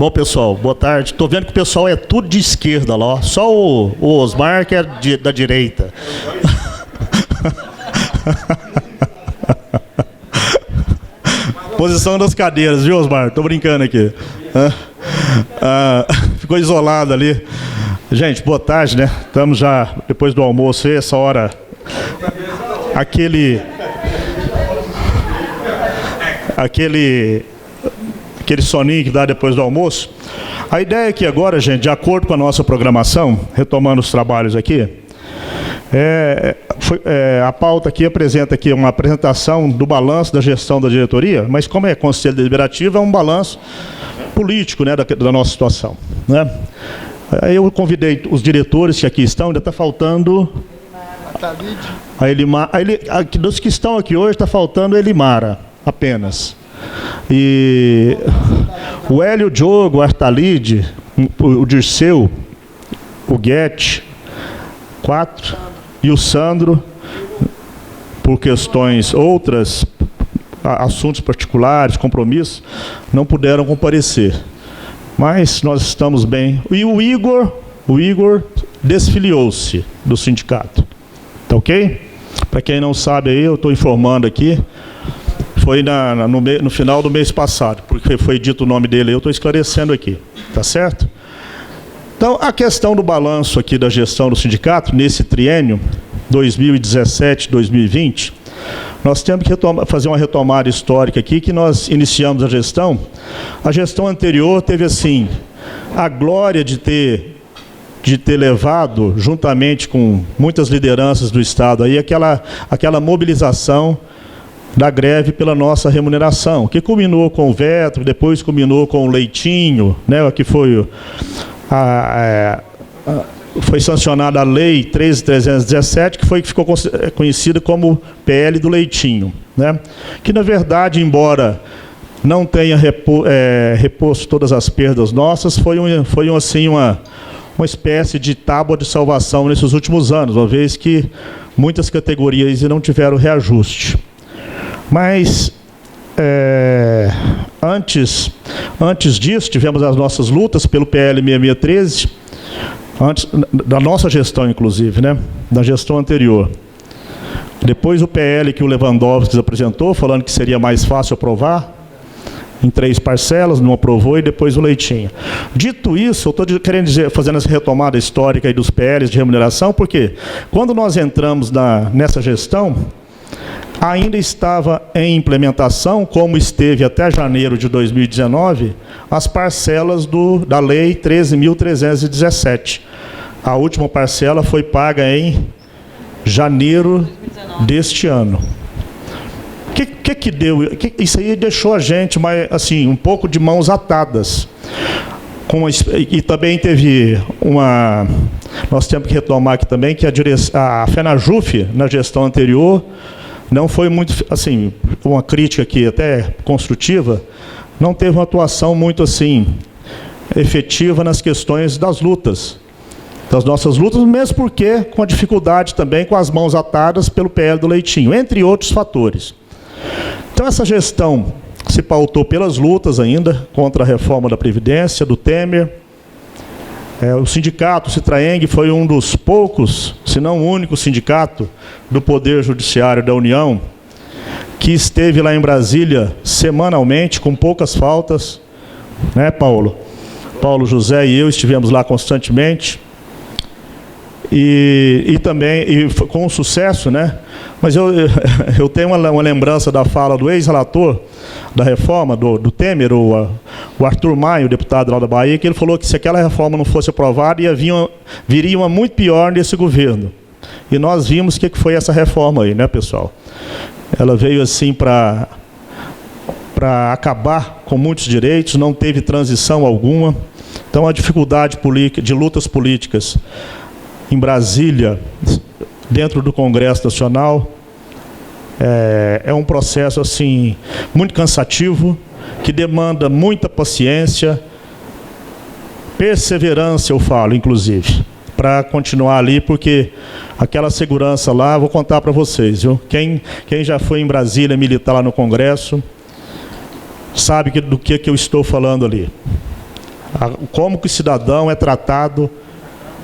Bom, pessoal, boa tarde. Estou vendo que o pessoal é tudo de esquerda lá, ó. Só o Osmar que é da direita. Posição das cadeiras, viu, Osmar? Estou brincando aqui. Ficou isolado ali. Gente, boa tarde, né? Estamos já depois do almoço, essa hora. Aquele soninho que dá depois do almoço. A ideia aqui agora, gente, de acordo com a nossa programação, retomando os trabalhos aqui, a pauta aqui apresenta aqui uma apresentação do balanço da gestão da diretoria, mas como é conselho deliberativo, é um balanço político, né, da nossa situação, né? Aí eu convidei os diretores que aqui estão, ainda está faltando a Elimara. Dos que estão aqui hoje, está faltando a Elimara, apenas. E o Hélio, o Diogo, o Artalide, o Dirceu, o Guete, 4, e o Sandro, por questões outras, assuntos particulares, compromissos, não puderam comparecer. Mas nós estamos bem. E o Igor desfiliou-se do sindicato. Tá ok? Para quem não sabe aí, eu estou informando aqui. Foi no final do mês passado, porque foi dito o nome dele, eu estou esclarecendo aqui, tá certo? Então, a questão do balanço aqui da gestão do sindicato, nesse triênio, 2017-2020, nós temos que fazer uma retomada histórica aqui, que nós iniciamos a gestão. A gestão anterior teve, assim, a glória de ter levado, juntamente com muitas lideranças do Estado, aí, aquela mobilização da greve pela nossa remuneração, que culminou com o veto, depois culminou com o leitinho, né, que foi sancionada a Lei 13.317, que ficou conhecida como PL do leitinho, né, que, na verdade, embora não tenha reposto todas as perdas nossas, foi assim, uma espécie de tábua de salvação nesses últimos anos, uma vez que muitas categorias não tiveram reajuste. Mas, antes disso, tivemos as nossas lutas pelo PL 6613, antes da nossa gestão, inclusive, né? Da gestão anterior. Depois o PL que o Lewandowski apresentou, falando que seria mais fácil aprovar, em 3 parcelas, não aprovou, e depois o leitinho. Dito isso, eu estou querendo dizer, fazendo essa retomada histórica aí dos PLs de remuneração, porque quando nós entramos nessa gestão, ainda estava em implementação, como esteve até janeiro de 2019, as parcelas da Lei 13.317. A última parcela foi paga em janeiro deste ano. O que deu? Isso aí deixou a gente assim, um pouco de mãos atadas. E também teve nós temos que retomar aqui também que a FENAJUF, na gestão anterior, não foi muito, assim, uma crítica aqui até construtiva, não teve uma atuação muito, assim, efetiva nas questões das lutas, das nossas lutas, mesmo porque com a dificuldade também, com as mãos atadas pelo PL do leitinho, entre outros fatores. Então, essa gestão se pautou pelas lutas ainda, contra a reforma da Previdência, do Temer. O sindicato, o Citraeng, foi um dos poucos, se não o único sindicato do Poder Judiciário da União que esteve lá em Brasília semanalmente, com poucas faltas, né, Paulo? Paulo José e eu estivemos lá constantemente, e também com sucesso, né? Mas eu tenho uma lembrança da fala do ex-relator da reforma, do Temer, o Arthur Maia, o deputado lá da Bahia, que ele falou que se aquela reforma não fosse aprovada, viria uma muito pior nesse governo. E nós vimos o que foi essa reforma aí, né, pessoal? Ela veio assim para acabar com muitos direitos, não teve transição alguma. Então, a dificuldade de lutas políticas em Brasília, dentro do Congresso Nacional, é um processo assim muito cansativo, que demanda muita paciência, perseverança, eu falo, inclusive, para continuar ali, porque aquela segurança lá, vou contar para vocês, viu? Quem já foi em Brasília militar lá no Congresso, sabe do que eu estou falando ali. como que o cidadão é tratado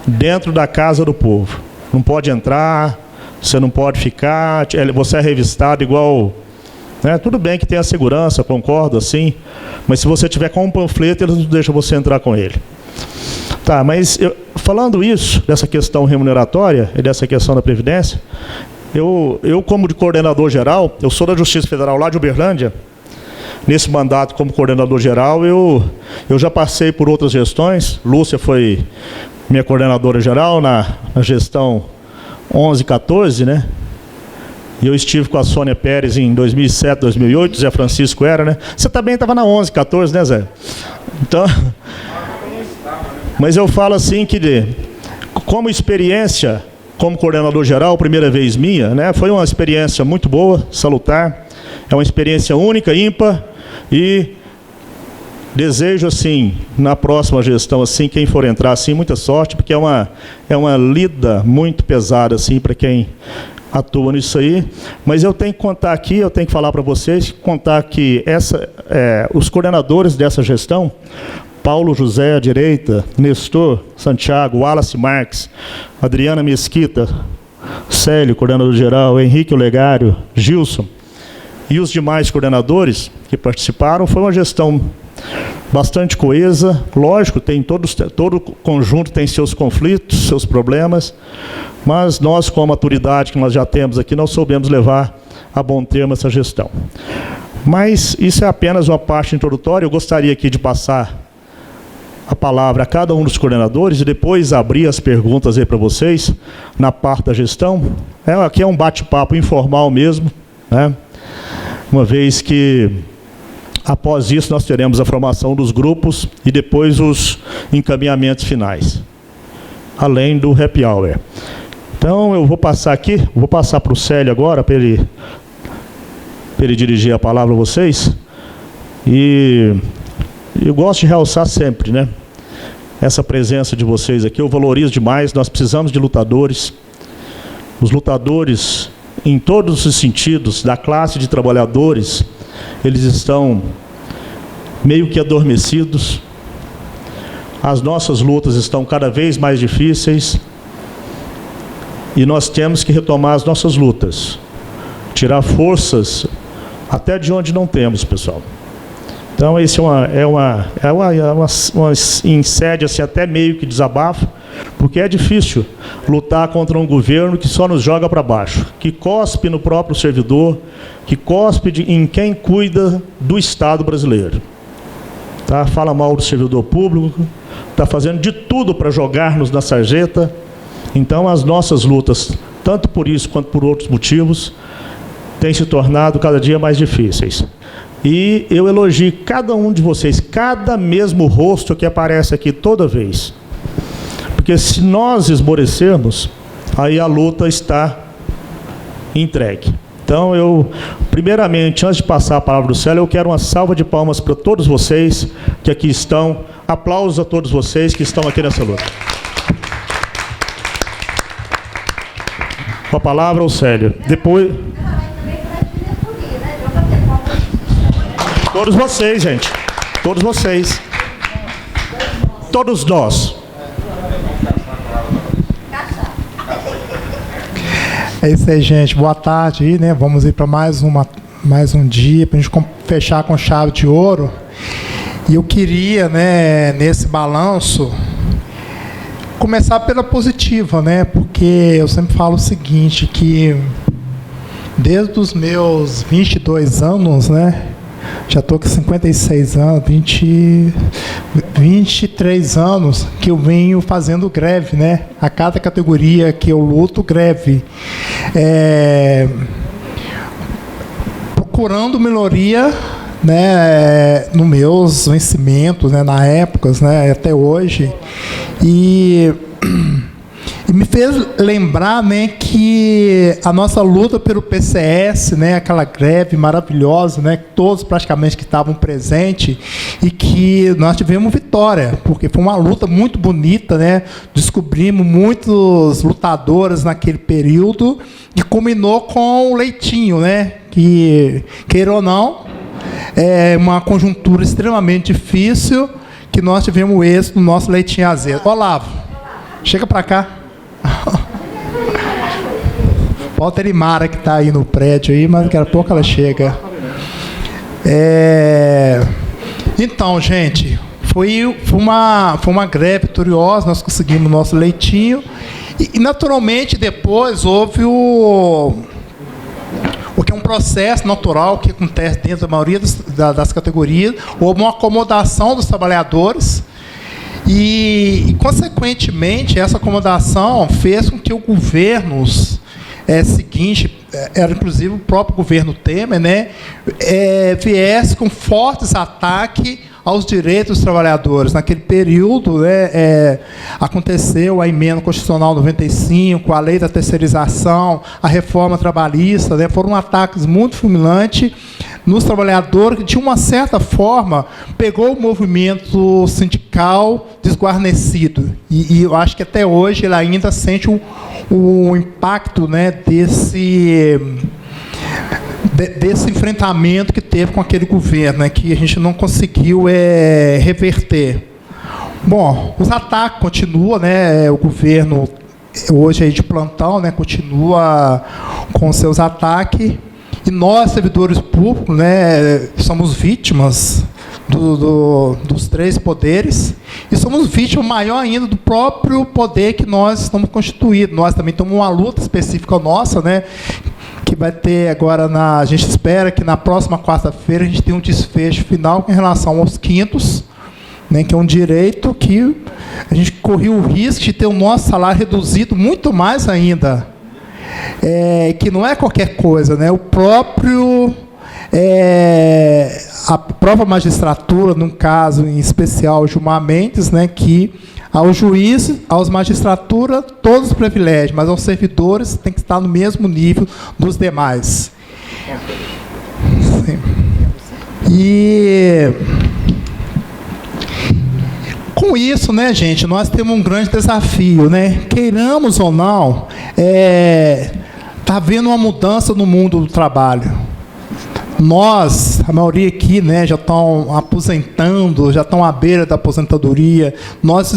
dentro da casa do povo. Não pode entrar, você não pode ficar, você é revistado igual... Né? Tudo bem que tem a segurança, concordo, assim, mas se você tiver com um panfleto, eles não deixam você entrar com ele. Tá, mas falando isso, dessa questão remuneratória e dessa questão da Previdência, eu como de coordenador geral, eu sou da Justiça Federal lá de Uberlândia. Nesse mandato como coordenador geral, eu já passei por outras gestões. Lúcia foi minha coordenadora geral na gestão 11, 14, né? E eu estive com a Sônia Pérez em 2007, 2008, Zé Francisco era, né? Você também estava na 11, 14, né, Zé? Então, mas eu falo assim que, como experiência, como coordenador geral, primeira vez minha, né? Foi uma experiência muito boa, salutar. É uma experiência única, ímpar, e desejo, assim, na próxima gestão, assim, quem for entrar, assim, muita sorte, porque é uma lida muito pesada, assim, para quem atua nisso aí. Mas eu tenho que contar aqui, eu tenho que falar para vocês, contar que os coordenadores dessa gestão, Paulo José à direita, Nestor Santiago, Wallace Marques, Adriana Mesquita, Célio, coordenador geral, Henrique Olegário, Gilson, e os demais coordenadores que participaram, foi uma gestão bastante coesa. Lógico, todo conjunto tem seus conflitos, seus problemas, mas nós, com a maturidade que nós já temos aqui, nós soubemos levar a bom termo essa gestão. Mas isso é apenas uma parte introdutória. Eu gostaria aqui de passar a palavra a cada um dos coordenadores e depois abrir as perguntas aí para vocês na parte da gestão. Aqui é um bate-papo informal mesmo, né? Uma vez que, após isso, nós teremos a formação dos grupos e depois os encaminhamentos finais, além do happy hour. Então, eu vou passar aqui, vou passar para o Célio agora, para ele dirigir a palavra a vocês. E eu gosto de realçar sempre, né, essa presença de vocês aqui, eu valorizo demais. Nós precisamos de lutadores. Os lutadores, em todos os sentidos, da classe de trabalhadores, eles estão meio que adormecidos. As nossas lutas estão cada vez mais difíceis e nós temos que retomar as nossas lutas, tirar forças até de onde não temos, pessoal. Então, esse é uma incede-se até meio que desabafo, porque é difícil lutar contra um governo que só nos joga para baixo, que cospe no próprio servidor, que cospe em quem cuida do Estado brasileiro. Tá? Fala mal do servidor público, está fazendo de tudo para jogar-nos na sarjeta. Então, as nossas lutas, tanto por isso quanto por outros motivos, têm se tornado cada dia mais difíceis. E eu elogio cada um de vocês, cada mesmo rosto que aparece aqui toda vez. Porque se nós esmorecermos, aí a luta está entregue. Então, primeiramente, antes de passar a palavra do Célio, eu quero uma salva de palmas para todos vocês que aqui estão. Aplausos a todos vocês que estão aqui nessa luta. Com a palavra, o Célio. Depois... Todos vocês, gente. Todos vocês. Todos nós. É isso aí, gente. Boa tarde aí, né? Vamos ir para mais um dia, para a gente fechar com chave de ouro. E eu queria, né, nesse balanço, começar pela positiva, né? Porque eu sempre falo o seguinte, que desde os meus 22 anos, né? Já estou com 56 anos, 23 anos que eu venho fazendo greve, né? A cada categoria que eu luto, greve. Procurando melhoria, né, nos meus vencimentos, né, na época, né, até hoje. E me fez lembrar, né, que a nossa luta pelo PCS, né, aquela greve maravilhosa, né, todos praticamente que estavam presentes, e que nós tivemos vitória, porque foi uma luta muito bonita, né, descobrimos muitos lutadores naquele período, e culminou com o Leitinho, né, que, queira ou não, é uma conjuntura extremamente difícil, que nós tivemos êxito no nosso leitinho azedo. Olavo, chega para cá. Falta a Elimara, que está aí no prédio, aí, mas daqui a pouco ela chega. Então, gente, foi uma greve vitoriosa, nós conseguimos o nosso leitinho. E naturalmente, depois, houve o que é um processo natural que acontece dentro da maioria das categorias. Houve uma acomodação dos trabalhadores e, consequentemente, essa acomodação fez com que o governo seguinte, era inclusive o próprio governo Temer, né, viesse com fortes ataques aos direitos dos trabalhadores. Naquele período, aconteceu a emenda constitucional 95, a lei da terceirização, a reforma trabalhista, né, foram ataques muito fulminantes nos trabalhadores, que, de uma certa forma, pegou o movimento sindical desguarnecido. E eu acho que até hoje ele ainda sente o impacto, né, desse enfrentamento que teve com aquele governo, né, que a gente não conseguiu reverter. Bom, os ataques continuam, né, o governo hoje aí de plantão, né, continua com seus ataques, e nós, servidores públicos, né, somos vítimas dos três poderes, e somos vítimas maior ainda do próprio poder que nós estamos constituídos. Nós também temos uma luta específica nossa, né, que vai ter agora, a gente espera que na próxima quarta-feira a gente tenha um desfecho final em relação aos quintos, né, que é um direito que a gente corria o risco de ter o nosso salário reduzido muito mais ainda. Que não é qualquer coisa, né? O próprio a própria magistratura, num caso em especial Gilmar Mendes, né, que aos juízes, aos magistratura, todos os privilégios, mas aos servidores tem que estar no mesmo nível dos demais. Sim. E com isso, né, gente, nós temos um grande desafio, né? Queiramos ou não, está havendo uma mudança no mundo do trabalho. Nós, a maioria aqui, né, já estão aposentando, já estão à beira da aposentadoria. Nós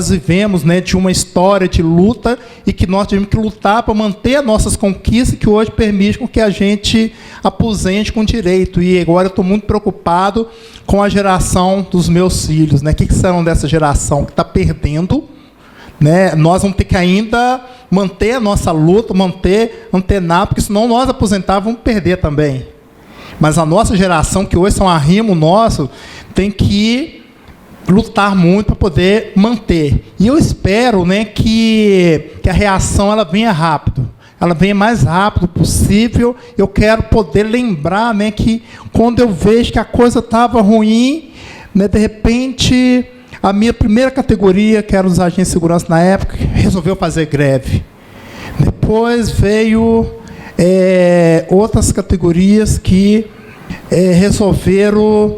vivemos, né, de uma história de luta e que nós tivemos que lutar para manter as nossas conquistas, que hoje permitem que a gente aposente com direito. E agora eu estou muito preocupado com a geração dos meus filhos, né? O que serão dessa geração que está perdendo, né? Nós vamos ter que ainda manter a nossa luta, manter antenar, porque senão nós aposentar vamos perder também. Mas a nossa geração, que hoje são arrimo nosso, tem que lutar muito para poder manter. E eu espero, né, que a reação ela venha rápido. Ela venha mais rápido possível. Eu quero poder lembrar, né, que quando eu vejo que a coisa estava ruim, né, de repente, a minha primeira categoria, que era os agentes de segurança na época, resolveu fazer greve. Depois veio outras categorias que resolveram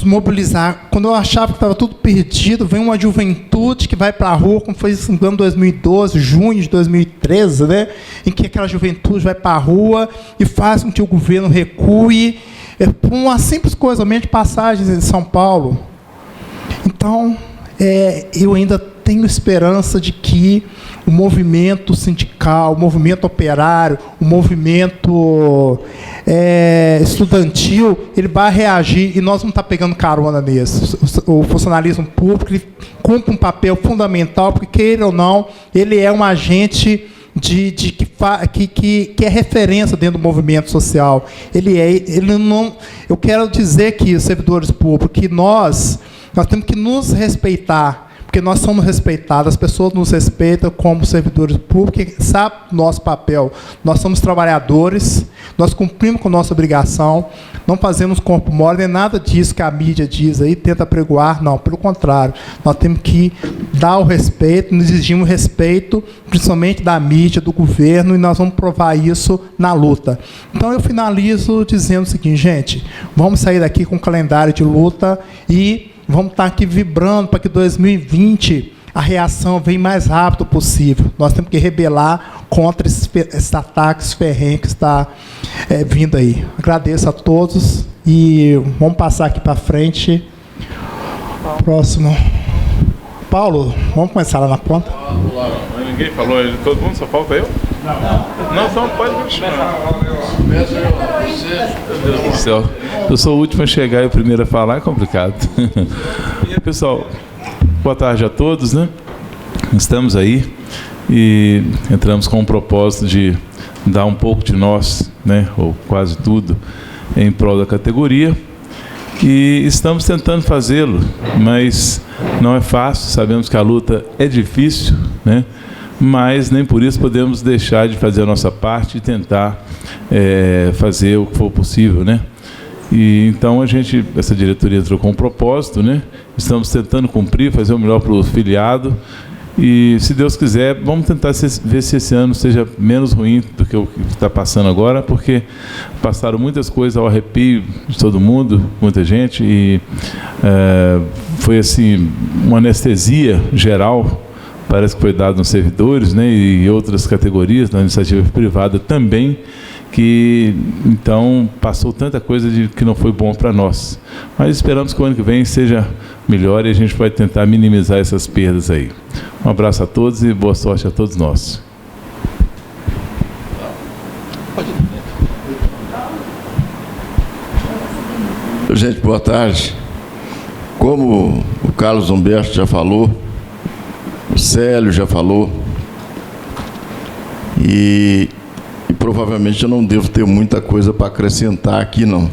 mobilizar. Quando eu achava que estava tudo perdido, vem uma juventude que vai para a rua, como foi em 2012, junho de 2013, né, em que aquela juventude vai para a rua e faz com que o governo recue por uma simples coisa, somente passagens em São Paulo. Então, eu ainda tenho esperança de que o movimento sindical, o movimento operário, o movimento estudantil, ele vai reagir e nós vamos estar pegando carona nisso. O funcionalismo público ele cumpre um papel fundamental, porque, queira ou não, ele é um agente que é referência dentro do movimento social. Eu quero dizer que, os servidores públicos, que nós temos que nos respeitar, porque nós somos respeitados, as pessoas nos respeitam como servidores públicos, sabe o nosso papel. Nós somos trabalhadores, nós cumprimos com a nossa obrigação, não fazemos corpo mole, nem nada disso que a mídia diz aí, tenta pregoar, não, pelo contrário. Nós temos que dar o respeito, nos exigimos respeito, principalmente da mídia, do governo, e nós vamos provar isso na luta. Então, eu finalizo dizendo o seguinte, gente, vamos sair daqui com um calendário de luta e vamos estar aqui vibrando para que 2020 a reação venha mais rápido possível. Nós temos que rebelar contra esses ataques ferrenhos que está vindo aí. Agradeço a todos e vamos passar aqui para frente Próximo. Paulo, vamos começar lá na ponta. Ninguém falou, todo mundo, só falta eu? Não, só pode continuar. Meu Deus do céu. Eu sou o último a chegar e o primeiro a falar, é complicado. E pessoal, boa tarde a todos, né? Estamos aí e entramos com o propósito de dar um pouco de nós, né? Ou quase tudo, em prol da categoria. E estamos tentando fazê-lo, mas não é fácil, sabemos que a luta é difícil, né? Mas nem por isso podemos deixar de fazer a nossa parte e tentar fazer o que for possível, né? E então essa diretoria entrou com um propósito, né? Estamos tentando cumprir, fazer o melhor para o filiado. E, se Deus quiser, vamos tentar ver se esse ano seja menos ruim do que o que está passando agora, porque passaram muitas coisas ao arrepio de todo mundo, muita gente, e foi assim, uma anestesia geral, parece que foi dado nos servidores, né, e outras categorias, na iniciativa privada também, que então passou tanta coisa que não foi bom para nós. Mas esperamos que o ano que vem seja melhor e a gente vai tentar minimizar essas perdas aí. Um abraço a todos e boa sorte a todos nós. Gente, boa tarde. Como o Carlos Humberto já falou, o Célio já falou, e provavelmente eu não devo ter muita coisa para acrescentar aqui, não.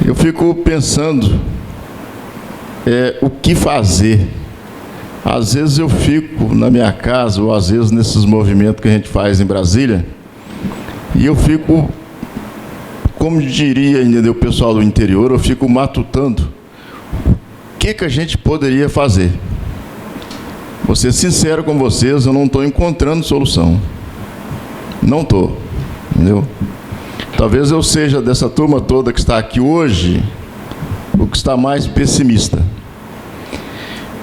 Eu fico pensando o que fazer. Às vezes eu fico na minha casa, ou às vezes nesses movimentos que a gente faz em Brasília, e eu fico, como diria ainda o pessoal do interior, eu fico matutando o que a gente poderia fazer. Vou ser sincero com vocês, eu não estou encontrando solução. Não estou, entendeu? Talvez eu seja dessa turma toda que está aqui hoje, o que está mais pessimista.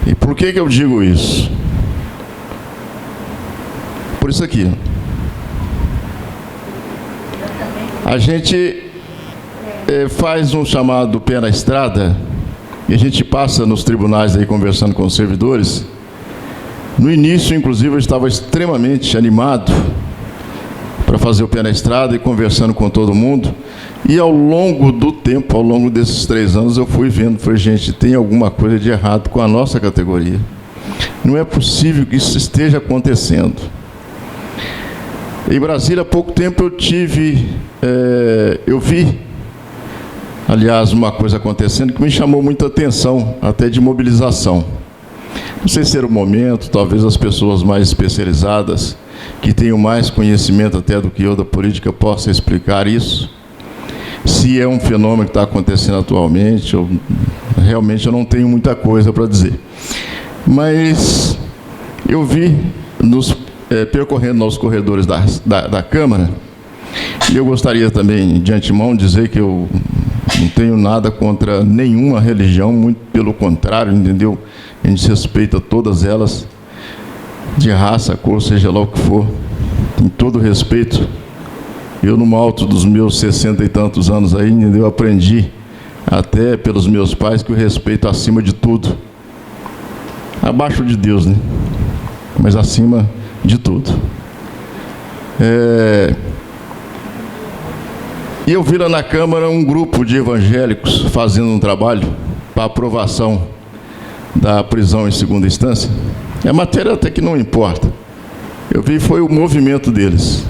E por que eu digo isso? Por isso aqui. A gente faz um chamado pé na estrada, e a gente passa nos tribunais aí conversando com os servidores. No início, inclusive, eu estava extremamente animado para fazer o pé na estrada e conversando com todo mundo. E ao longo do tempo, ao longo desses 3 anos, eu fui vendo, falei, gente, tem alguma coisa de errado com a nossa categoria. Não é possível que isso esteja acontecendo. Em Brasília, há pouco tempo, eu vi, aliás, uma coisa acontecendo que me chamou muita atenção, até de mobilização. Não sei se era o momento, talvez as pessoas mais especializadas, que tenham mais conhecimento até do que eu da política, possam explicar isso. Se é um fenômeno que está acontecendo atualmente, realmente eu não tenho muita coisa para dizer. Mas eu vi, percorrendo nos corredores da Câmara, e eu gostaria também, de antemão, dizer que eu não tenho nada contra nenhuma religião, muito pelo contrário, entendeu? A gente respeita todas elas, de raça, cor, seja lá o que for, com todo respeito. Eu, no alto dos meus 60 e tantos anos aí, eu aprendi, até pelos meus pais, que o respeito acima de tudo. Abaixo de Deus, né? Mas acima de tudo. E eu vi lá na Câmara um grupo de evangélicos fazendo um trabalho para aprovação da prisão em segunda instância. A matéria até que não importa. Eu vi foi o movimento deles,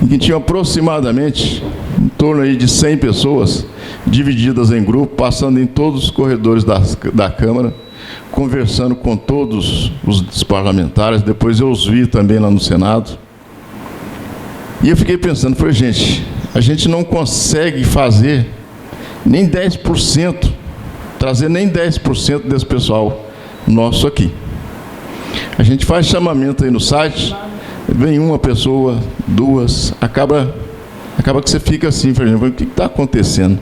em que tinha aproximadamente em torno aí de 100 pessoas, divididas em grupo, passando em todos os corredores da Câmara, conversando com todos os parlamentares. Depois eu os vi também lá no Senado. E eu fiquei pensando, falei, gente, a gente não consegue fazer nem 10%, trazer nem 10% desse pessoal nosso aqui. A gente faz chamamento aí no site, vem uma pessoa, duas, acaba que você fica assim, o que está acontecendo?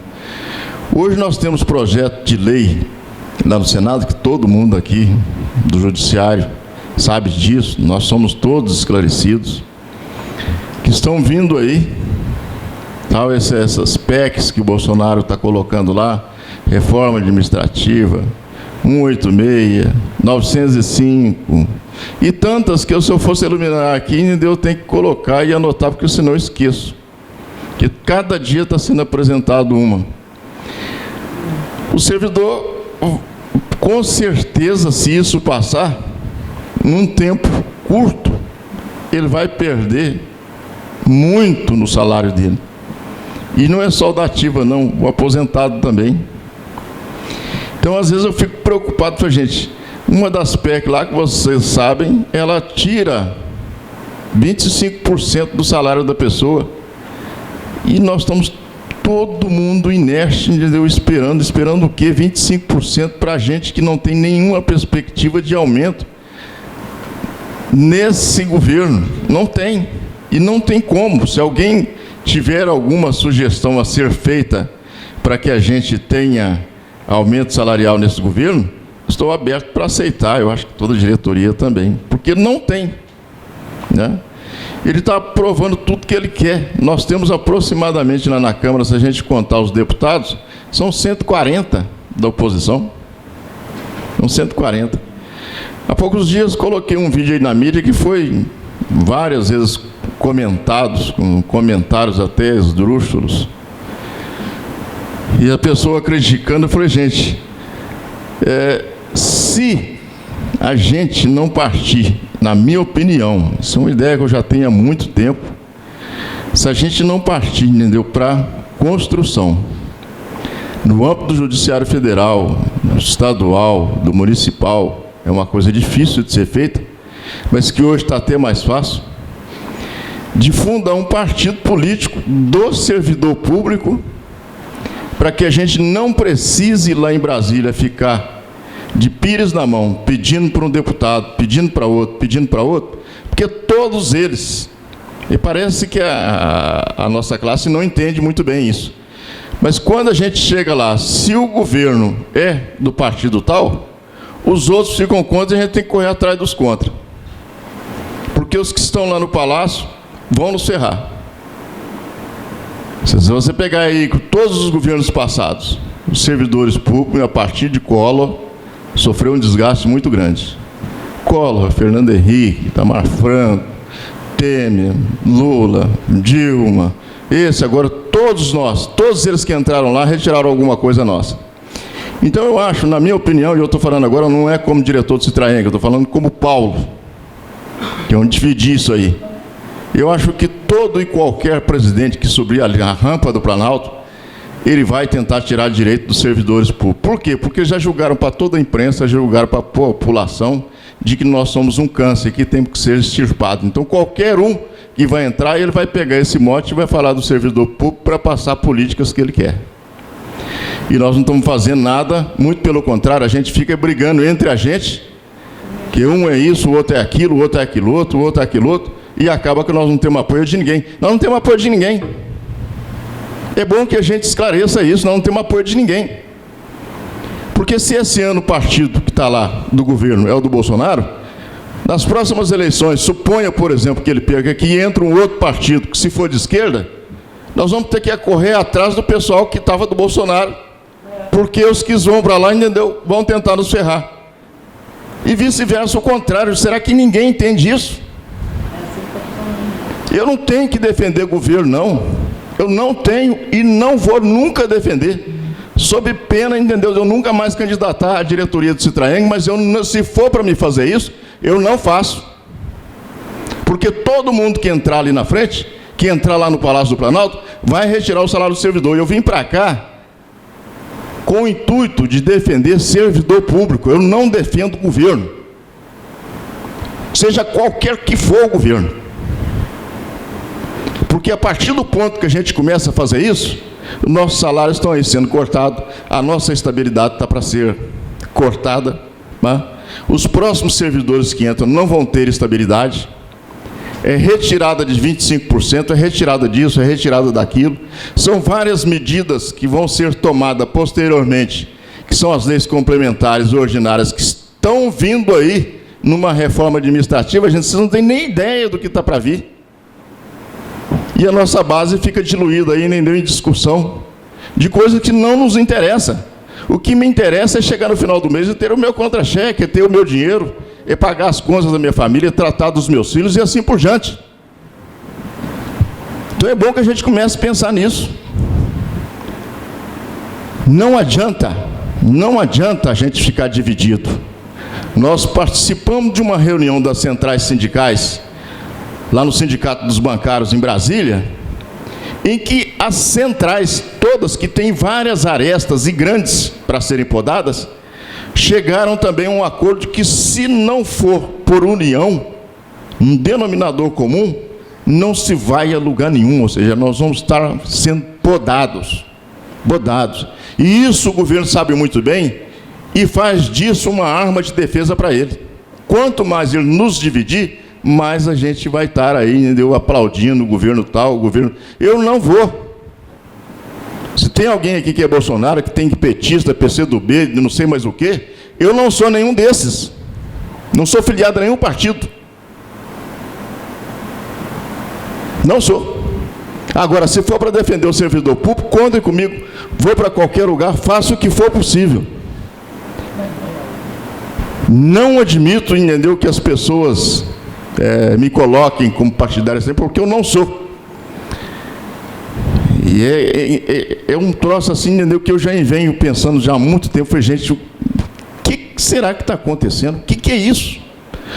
Hoje nós temos projeto de lei lá no Senado, que todo mundo aqui do Judiciário sabe disso, nós somos todos esclarecidos, que estão vindo aí, essas PECs que o Bolsonaro está colocando lá, reforma administrativa, 186, 905, e tantas que se eu fosse iluminar aqui, eu tenho que colocar e anotar, porque senão eu esqueço. Porque cada dia está sendo apresentado uma. O servidor, com certeza, se isso passar, num tempo curto, ele vai perder muito no salário dele. E não é só o da ativa, não, o aposentado também. Então, às vezes, eu fico preocupado com a gente. Uma das PEC lá, que vocês sabem, ela tira 25% do salário da pessoa. E nós estamos todo mundo inerte, entendeu? Esperando o quê? 25% para a gente que não tem nenhuma perspectiva de aumento nesse governo. Não tem. E não tem como. Se alguém tiver alguma sugestão a ser feita para que a gente tenha aumento salarial nesse governo, estou aberto para aceitar. Eu acho que toda a diretoria também. Porque não tem, né? Ele está aprovando tudo que ele quer. Nós temos aproximadamente lá na Câmara, se a gente contar os deputados, são 140 da oposição. São 140. Há poucos dias coloquei um vídeo aí na mídia que foi várias vezes comentados, com comentários até esdrúxulos. E a pessoa criticando, eu falei, gente, se a gente não partir, na minha opinião, isso é uma ideia que eu já tenho há muito tempo, se a gente não partir, entendeu, para construção, no âmbito do Judiciário Federal, do Estadual, do Municipal, é uma coisa difícil de ser feita, mas que hoje está até mais fácil, de fundar um partido político do servidor público, para que a gente não precise ir lá em Brasília ficar de pires na mão, pedindo para um deputado, pedindo para outro, porque todos eles, e parece que a nossa classe não entende muito bem isso, mas quando a gente chega lá, se o governo é do partido tal, os outros ficam contra e a gente tem que correr atrás dos contra, porque os que estão lá no palácio vão nos ferrar. Se você pegar aí todos os governos passados, os servidores públicos, a partir de Collor, sofreu um desgaste muito grande. Collor, Fernando Henrique, Itamar Franco, Temer, Lula, Dilma, agora todos nós, todos eles que entraram lá, retiraram alguma coisa nossa. Então eu acho, na minha opinião, e eu estou falando agora, não é como diretor do Citraeng, eu estou falando como Paulo, que é onde dividi isso aí. Eu acho que todo e qualquer presidente que subir ali a rampa do Planalto, ele vai tentar tirar direito dos servidores públicos. Por quê? Porque já julgaram para toda a imprensa, já julgaram para a população de que nós somos um câncer que tem que ser extirpado. Então, qualquer um que vai entrar, ele vai pegar esse mote e vai falar do servidor público para passar políticas que ele quer. E nós não estamos fazendo nada, muito pelo contrário, a gente fica brigando entre a gente, que um é isso, o outro é aquilo, o outro é aquilo outro, o outro é aquilo outro, e acaba que nós não temos apoio de ninguém. Nós não temos apoio de ninguém. É bom que a gente esclareça isso, nós não temos apoio de ninguém. Porque se esse ano o partido que está lá do governo é o do Bolsonaro, nas próximas eleições, suponha, por exemplo, que ele perca, que entra um outro partido, que se for de esquerda, nós vamos ter que correr atrás do pessoal que estava do Bolsonaro, porque os que vão para lá, entendeu, vão tentar nos ferrar. E vice-versa, o contrário. Será que ninguém entende isso? Eu não tenho que defender governo, não. Eu não tenho e não vou nunca defender. Sob pena, entendeu? Eu nunca mais candidatar à diretoria do Citraeng, mas se for para me fazer isso, eu não faço. Porque todo mundo que entrar ali na frente, que entrar lá no Palácio do Planalto, vai retirar o salário do servidor. Eu vim para cá com o intuito de defender servidor público. Eu não defendo governo. Seja qualquer que for o governo. Porque a partir do ponto que a gente começa a fazer isso, os nossos salários estão aí sendo cortados, a nossa estabilidade está para ser cortada, né? Os próximos servidores que entram não vão ter estabilidade, é retirada de 25%, é retirada disso, é retirada daquilo. São várias medidas que vão ser tomadas posteriormente, que são as leis complementares ordinárias, que estão vindo aí numa reforma administrativa, vocês não têm nem ideia do que está para vir. E a nossa base fica diluída aí, nem deu em discussão de coisa que não nos interessa. O que me interessa é chegar no final do mês e ter o meu contra-cheque, é ter o meu dinheiro, é pagar as contas da minha família, tratar dos meus filhos e assim por diante. Então é bom que a gente comece a pensar nisso. Não adianta a gente ficar dividido. Nós participamos de uma reunião das centrais sindicais, lá no Sindicato dos Bancários em Brasília, em que as centrais, todas que têm várias arestas e grandes para serem podadas, chegaram também a um acordo de que, se não for por união, um denominador comum, não se vai a lugar nenhum, ou seja, nós vamos estar sendo podados. E isso o governo sabe muito bem e faz disso uma arma de defesa para ele. Quanto mais ele nos dividir, mais a gente vai estar aí, entendeu, aplaudindo o governo tal, o governo... Eu não vou. Se tem alguém aqui que é Bolsonaro, que tem petista, PCdoB, não sei mais o quê, eu não sou nenhum desses. Não sou filiado a nenhum partido. Não sou. Agora, se for para defender o servidor público, contem comigo. Vou para qualquer lugar, faço o que for possível. Não admito, entendeu, que as pessoas me coloquem como partidário sempre, porque eu não sou. E é um troço assim, entendeu, que eu já venho pensando já há muito tempo. Foi, gente, o que será que está acontecendo? O que é isso?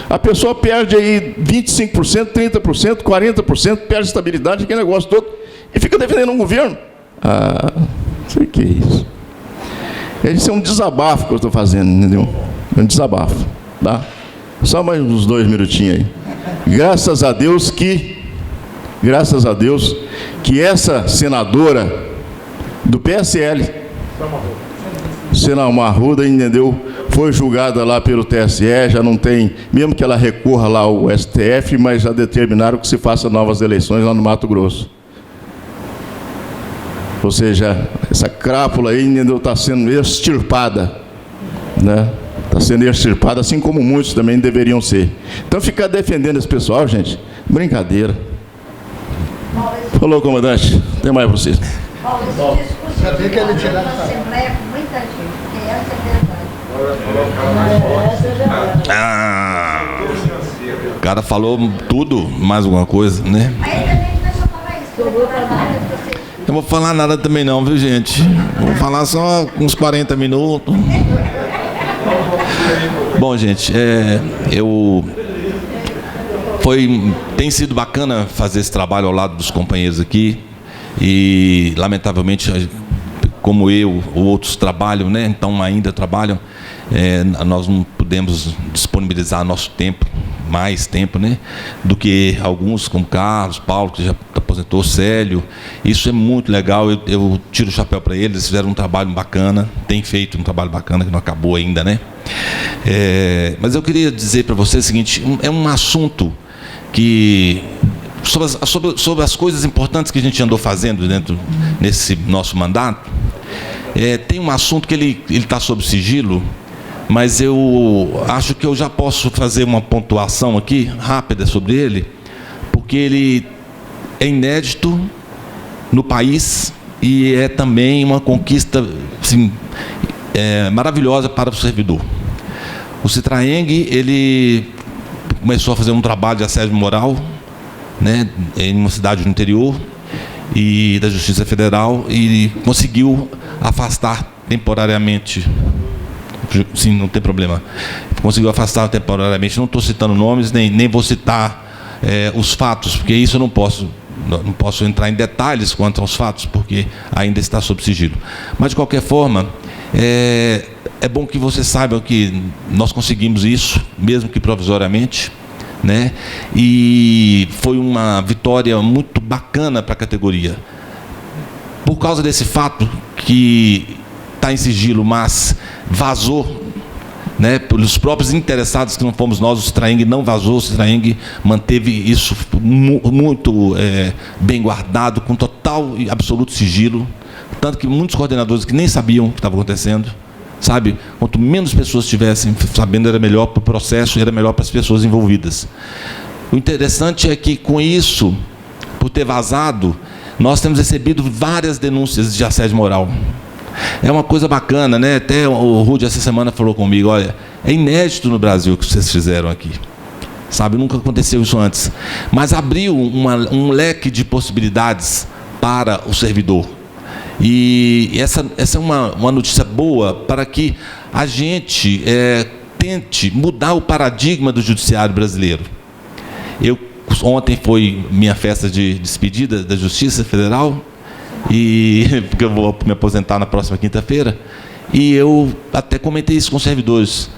A pessoa perde aí 25%, 30%, 40%, perde estabilidade, aquele negócio todo, e fica defendendo um governo. Não sei o que é isso. Isso é um desabafo que eu estou fazendo, entendeu? É um desabafo, tá? Só mais uns 2 minutinhos aí. Graças a Deus que essa senadora do PSL, Senadora Arruda, entendeu, foi julgada lá pelo TSE, já não tem, mesmo que ela recorra lá ao STF, mas já determinaram que se faça novas eleições lá no Mato Grosso. Ou seja, essa crápula aí, entendeu, está sendo extirpada, né? Está sendo extirpada, assim como muitos também deveriam ser. Então, ficar defendendo esse pessoal, gente, brincadeira. Falou, comandante. Até mais para vocês. Paulo, esse discurso que ele tirou na Assembleia com muita gente, porque essa é verdade. O cara falou tudo, mais alguma coisa, né? Aí também começou a falar isso. Eu vou falar nada também não, viu, gente? Vou falar só uns 40 minutos. Bom, gente, tem sido bacana fazer esse trabalho ao lado dos companheiros aqui e, lamentavelmente, como eu ou outros trabalham, né? Então ainda trabalham, nós não podemos disponibilizar nosso tempo, mais tempo, né? Do que alguns, como Carlos, Paulo, que já aposentou, Célio. Isso é muito legal, eu tiro o chapéu para eles, fizeram um trabalho bacana, tem feito um trabalho bacana que não acabou ainda, né? Mas eu queria dizer para vocês o seguinte, é um assunto que, sobre as coisas importantes que a gente andou fazendo nesse nosso mandato, tem um assunto que ele está sob sigilo, mas eu acho que eu já posso fazer uma pontuação aqui, rápida, sobre ele, porque ele é inédito no país e é também uma conquista, assim, maravilhosa para o servidor. O Citraeng, ele começou a fazer um trabalho de assédio moral, né, em uma cidade do interior e da Justiça Federal, e conseguiu afastar temporariamente. Sim, não tem problema. Conseguiu afastar temporariamente. Não estou citando nomes, nem vou citar os fatos, porque isso eu não posso entrar em detalhes quanto aos fatos, porque ainda está sob sigilo. Mas, de qualquer forma, é bom que vocês saibam que nós conseguimos isso, mesmo que provisoriamente, né? E foi uma vitória muito bacana para a categoria. Por causa desse fato que está em sigilo, mas vazou, né, pelos próprios interessados, que não fomos nós, o Citraeng não vazou, o Citraeng manteve isso muito bem guardado, com total e absoluto sigilo, tanto que muitos coordenadores que nem sabiam o que estava acontecendo, sabe? Quanto menos pessoas estivessem sabendo, era melhor para o processo, era melhor para as pessoas envolvidas. O interessante é que, com isso, por ter vazado, nós temos recebido várias denúncias de assédio moral. É uma coisa bacana, né? Até o Rudy essa semana falou comigo, olha, é inédito no Brasil o que vocês fizeram aqui. Sabe, nunca aconteceu isso antes. Mas abriu um leque de possibilidades para o servidor. E essa é uma notícia boa para que a gente tente mudar o paradigma do judiciário brasileiro. Ontem foi minha festa de despedida da Justiça Federal, porque eu vou me aposentar na próxima quinta-feira, e eu até comentei isso com os servidores.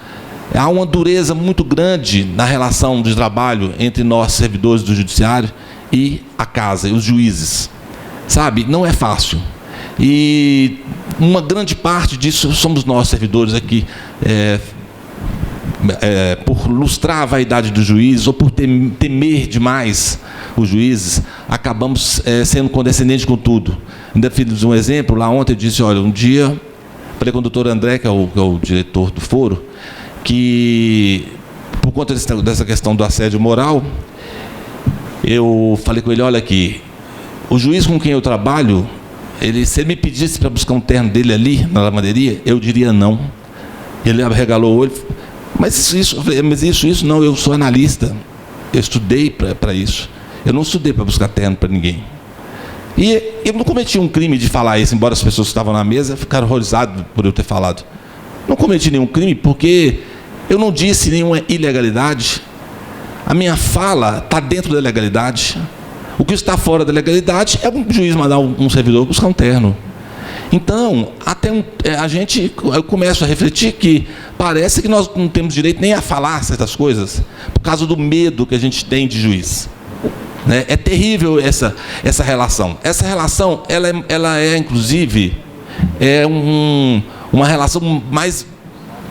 Há uma dureza muito grande na relação de trabalho entre nós, servidores do judiciário, e a casa, e os juízes. Sabe, não é fácil. E uma grande parte disso somos nós, servidores aqui, por lustrar a vaidade do juiz, ou por temer demais os juízes, acabamos sendo condescendentes com tudo. Ainda fiz um exemplo, lá ontem eu disse, olha, um dia, falei com o doutor André, que é o diretor do foro, que por conta dessa questão do assédio moral, eu falei com ele, olha aqui, o juiz com quem eu trabalho, se ele me pedisse para buscar um terno dele ali, na lavanderia, eu diria não. Ele arregalou o olho, mas isso não, eu sou analista, eu estudei para isso, eu não estudei para buscar terno para ninguém. E eu não cometi um crime de falar isso, embora as pessoas que estavam na mesa ficaram horrorizadas por eu ter falado. Não cometi nenhum crime, porque eu não disse nenhuma ilegalidade. A minha fala está dentro da legalidade. O que está fora da legalidade é um juiz mandar um servidor buscar um terno. Então, eu começo a refletir que parece que nós não temos direito nem a falar certas coisas, por causa do medo que a gente tem de juiz. Né? É terrível essa relação. Essa relação, ela é inclusive, uma relação mais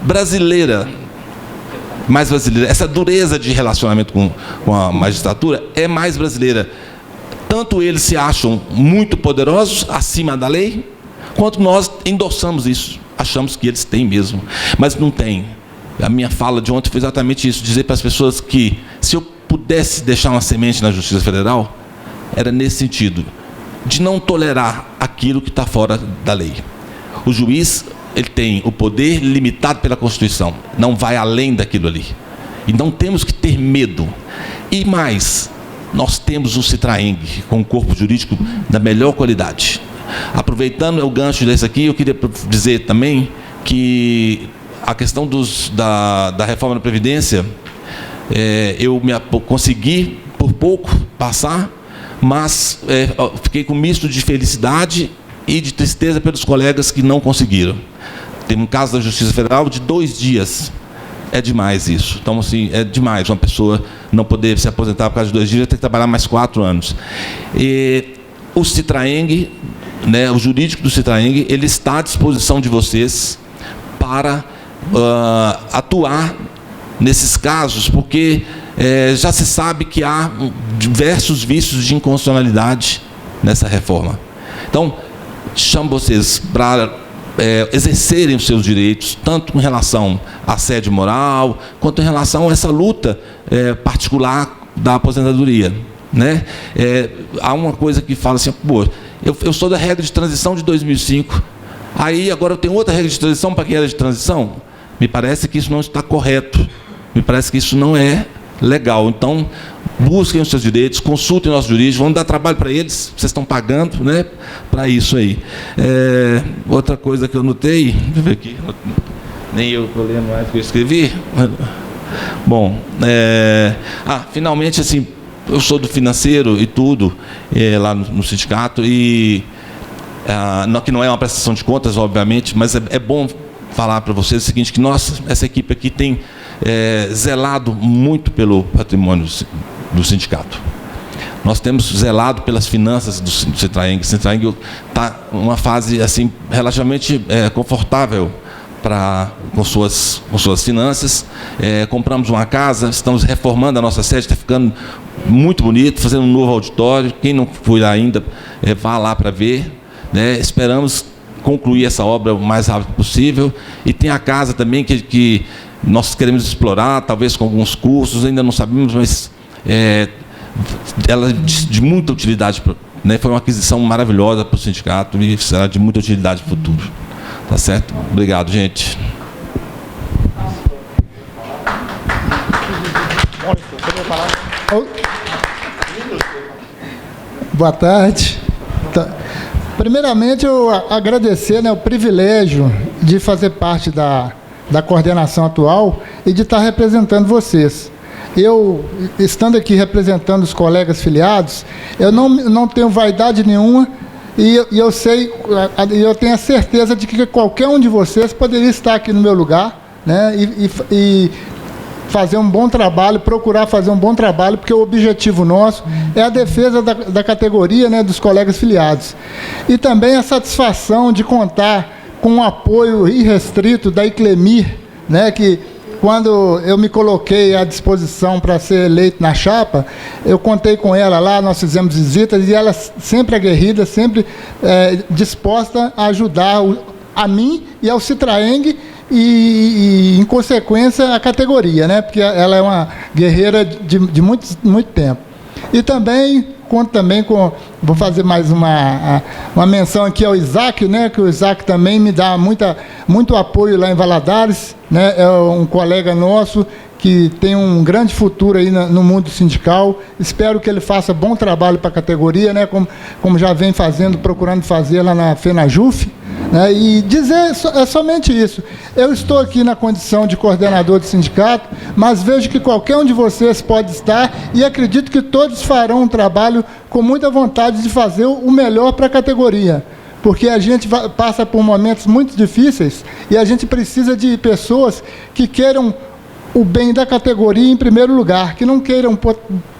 brasileira. Essa dureza de relacionamento com a magistratura é mais brasileira. Tanto eles se acham muito poderosos, acima da lei, quanto nós endossamos isso, achamos que eles têm mesmo, mas não têm. A minha fala de ontem foi exatamente isso, dizer para as pessoas que, se eu pudesse deixar uma semente na Justiça Federal, era nesse sentido, de não tolerar aquilo que está fora da lei. O juiz, ele tem o poder limitado pela Constituição, não vai além daquilo ali. E não temos que ter medo. E mais, nós temos o Citraeng, com um corpo jurídico da melhor qualidade. Aproveitando o gancho desse aqui, eu queria dizer também que a questão da reforma da Previdência, eu consegui, por pouco, passar, mas fiquei com um misto de felicidade e de tristeza pelos colegas que não conseguiram. Tem um caso da Justiça Federal de 2 dias. É demais isso. Então, assim, é demais uma pessoa não poder se aposentar por causa de 2 dias, ter que trabalhar mais 4 anos. E o Citraeng, né, o jurídico do Citraeng, ele está à disposição de vocês para atuar nesses casos, porque já se sabe que há diversos vícios de inconstitucionalidade nessa reforma. Então, chamo vocês para exercerem os seus direitos, tanto em relação à assédio moral, quanto em relação a essa luta particular da aposentadoria. Né? Há uma coisa que fala assim, pô, eu sou da regra de transição de 2005, aí agora eu tenho outra regra de transição para quem era de transição? Me parece que isso não está correto, me parece que isso não é legal. Então, busquem os seus direitos, consultem nossos jurídicos, vamos dar trabalho para eles, vocês estão pagando, né, para isso aí. Outra coisa que eu notei, deixa eu ver aqui, nem eu estou lendo mais do que eu escrevi. Bom, finalmente, assim, eu sou do financeiro e tudo, lá no sindicato, e que não é uma prestação de contas, obviamente, mas é bom falar para vocês o seguinte, que essa equipe aqui tem zelado muito pelo patrimônio do sindicato. Nós temos zelado pelas finanças do Citraeng. O Citraeng está numa fase assim, relativamente confortável com suas finanças. Compramos uma casa, estamos reformando a nossa sede, está ficando muito bonito, fazendo um novo auditório. Quem não foi lá ainda, vá lá para ver. Né? Esperamos concluir essa obra o mais rápido possível. E tem a casa também que nós queremos explorar, talvez com alguns cursos, ainda não sabemos, mas ela é de muita utilidade, né? Foi uma aquisição maravilhosa para o sindicato e será de muita utilidade para o futuro. Tá certo? Obrigado, gente. Boa tarde. Primeiramente, eu agradecer, né, o privilégio de fazer parte da coordenação atual e de estar representando vocês. Eu, estando aqui representando os colegas filiados, eu não tenho vaidade nenhuma e eu sei, eu tenho a certeza de que qualquer um de vocês poderia estar aqui no meu lugar, né, e fazer um bom trabalho, procurar fazer um bom trabalho, porque o objetivo nosso é a defesa da categoria, né, dos colegas filiados. E também a satisfação de contar com o apoio irrestrito da Iclemir, né, que quando eu me coloquei à disposição para ser eleito na chapa, eu contei com ela lá, nós fizemos visitas, e ela sempre aguerrida, sempre disposta a ajudar a mim e ao Citraeng, e em consequência, a categoria, né? Porque ela é uma guerreira de muito tempo. E também, conto também com... Vou fazer mais uma menção aqui ao Isaac, né? Que o Isaac também me dá muito apoio lá em Valadares, né? É um colega nosso que tem um grande futuro aí no mundo sindical. Espero que ele faça bom trabalho para a categoria, né? Como já vem fazendo, procurando fazer lá na FENAJUF. Né, e dizer somente isso. Eu estou aqui na condição de coordenador do sindicato, mas vejo que qualquer um de vocês pode estar e acredito que todos farão um trabalho com muita vontade de fazer o melhor para a categoria. Porque a gente passa por momentos muito difíceis e a gente precisa de pessoas que queiram o bem da categoria em primeiro lugar, que não queiram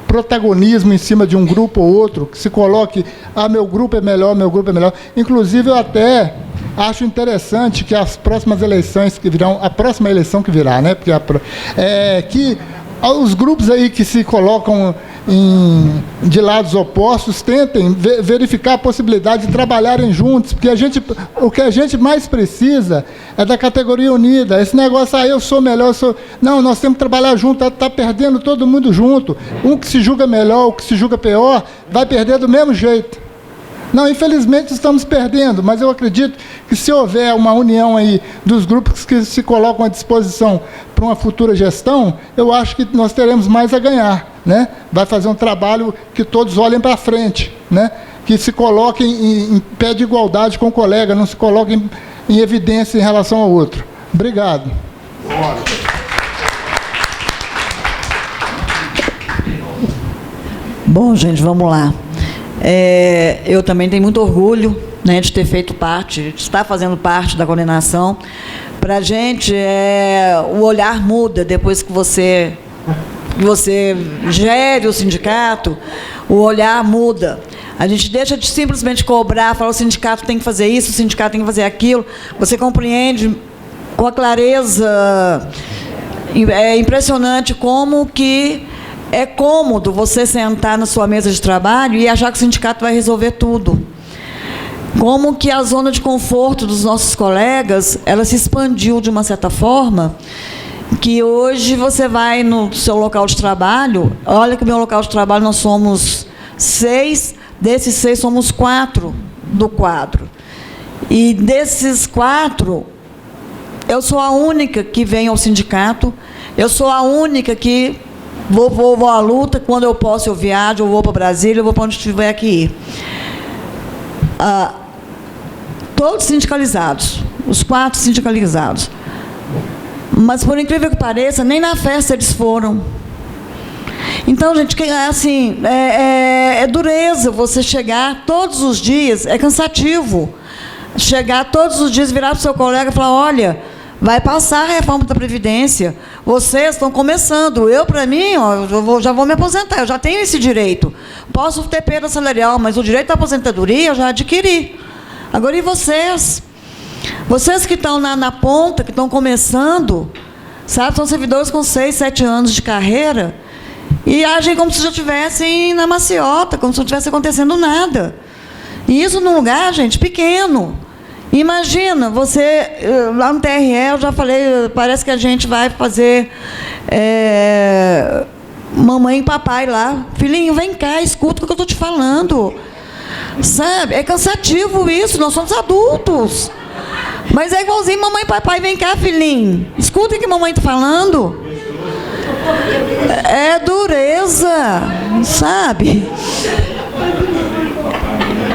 protagonismo em cima de um grupo ou outro, que se coloque, meu grupo é melhor, meu grupo é melhor. Inclusive, eu até acho interessante que as próximas eleições que virão, a próxima eleição que virá, né? Porque que os grupos aí que se colocam de lados opostos tentem verificar a possibilidade de trabalharem juntos, porque o que a gente mais precisa é da categoria unida. Esse negócio, eu sou melhor, eu sou... Não, nós temos que trabalhar junto, está perdendo todo mundo junto. Um que se julga melhor, o que se julga pior, vai perder do mesmo jeito. Não, infelizmente estamos perdendo, mas eu acredito que se houver uma união aí dos grupos que se colocam à disposição para uma futura gestão, eu acho que nós teremos mais a ganhar, né? Vai fazer um trabalho que todos olhem para frente, né? Que se coloquem em pé de igualdade com o colega, não se coloquem em evidência em relação ao outro. Obrigado. Bom, gente, vamos lá. Eu também tenho muito orgulho, né, de ter feito parte, de estar fazendo parte da coordenação. Para a gente, o olhar muda depois que você gere o sindicato, o olhar muda. A gente deixa de simplesmente cobrar, falar o sindicato tem que fazer isso, o sindicato tem que fazer aquilo. Você compreende com a clareza. É impressionante como que é cômodo você sentar na sua mesa de trabalho e achar que o sindicato vai resolver tudo. Como que a zona de conforto dos nossos colegas, ela se expandiu de uma certa forma, que hoje você vai no seu local de trabalho, olha que o meu local de trabalho nós somos 6, desses 6 somos 4 do quadro. E desses 4, eu sou a única que vem ao sindicato, eu sou a única que vou à luta, quando eu posso eu viajo, eu vou para Brasília, eu vou para onde tiver que ir. Todos sindicalizados, os 4 sindicalizados. Mas, por incrível que pareça, nem na festa eles foram. Então, gente, assim, é dureza você chegar todos os dias, é cansativo. Chegar todos os dias, virar para o seu colega e falar, olha, vai passar a reforma da Previdência. Vocês estão começando. Eu, para mim, já vou me aposentar, eu já tenho esse direito. Posso ter perda salarial, mas o direito à aposentadoria eu já adquiri. Agora, e vocês? Vocês que estão na ponta, que estão começando, sabe, são servidores com 6, 7 anos de carreira e agem como se já estivessem na maciota, como se não estivesse acontecendo nada. E isso num lugar, gente, pequeno. Imagina, você, lá no TRE, eu já falei, parece que a gente vai fazer mamãe e papai lá. Filhinho, vem cá, escuta o que eu estou te falando. Sabe, é cansativo isso, nós somos adultos. Mas é igualzinho mamãe e papai. Vem cá, filhinho. Escuta o que a mamãe está falando. É dureza, sabe?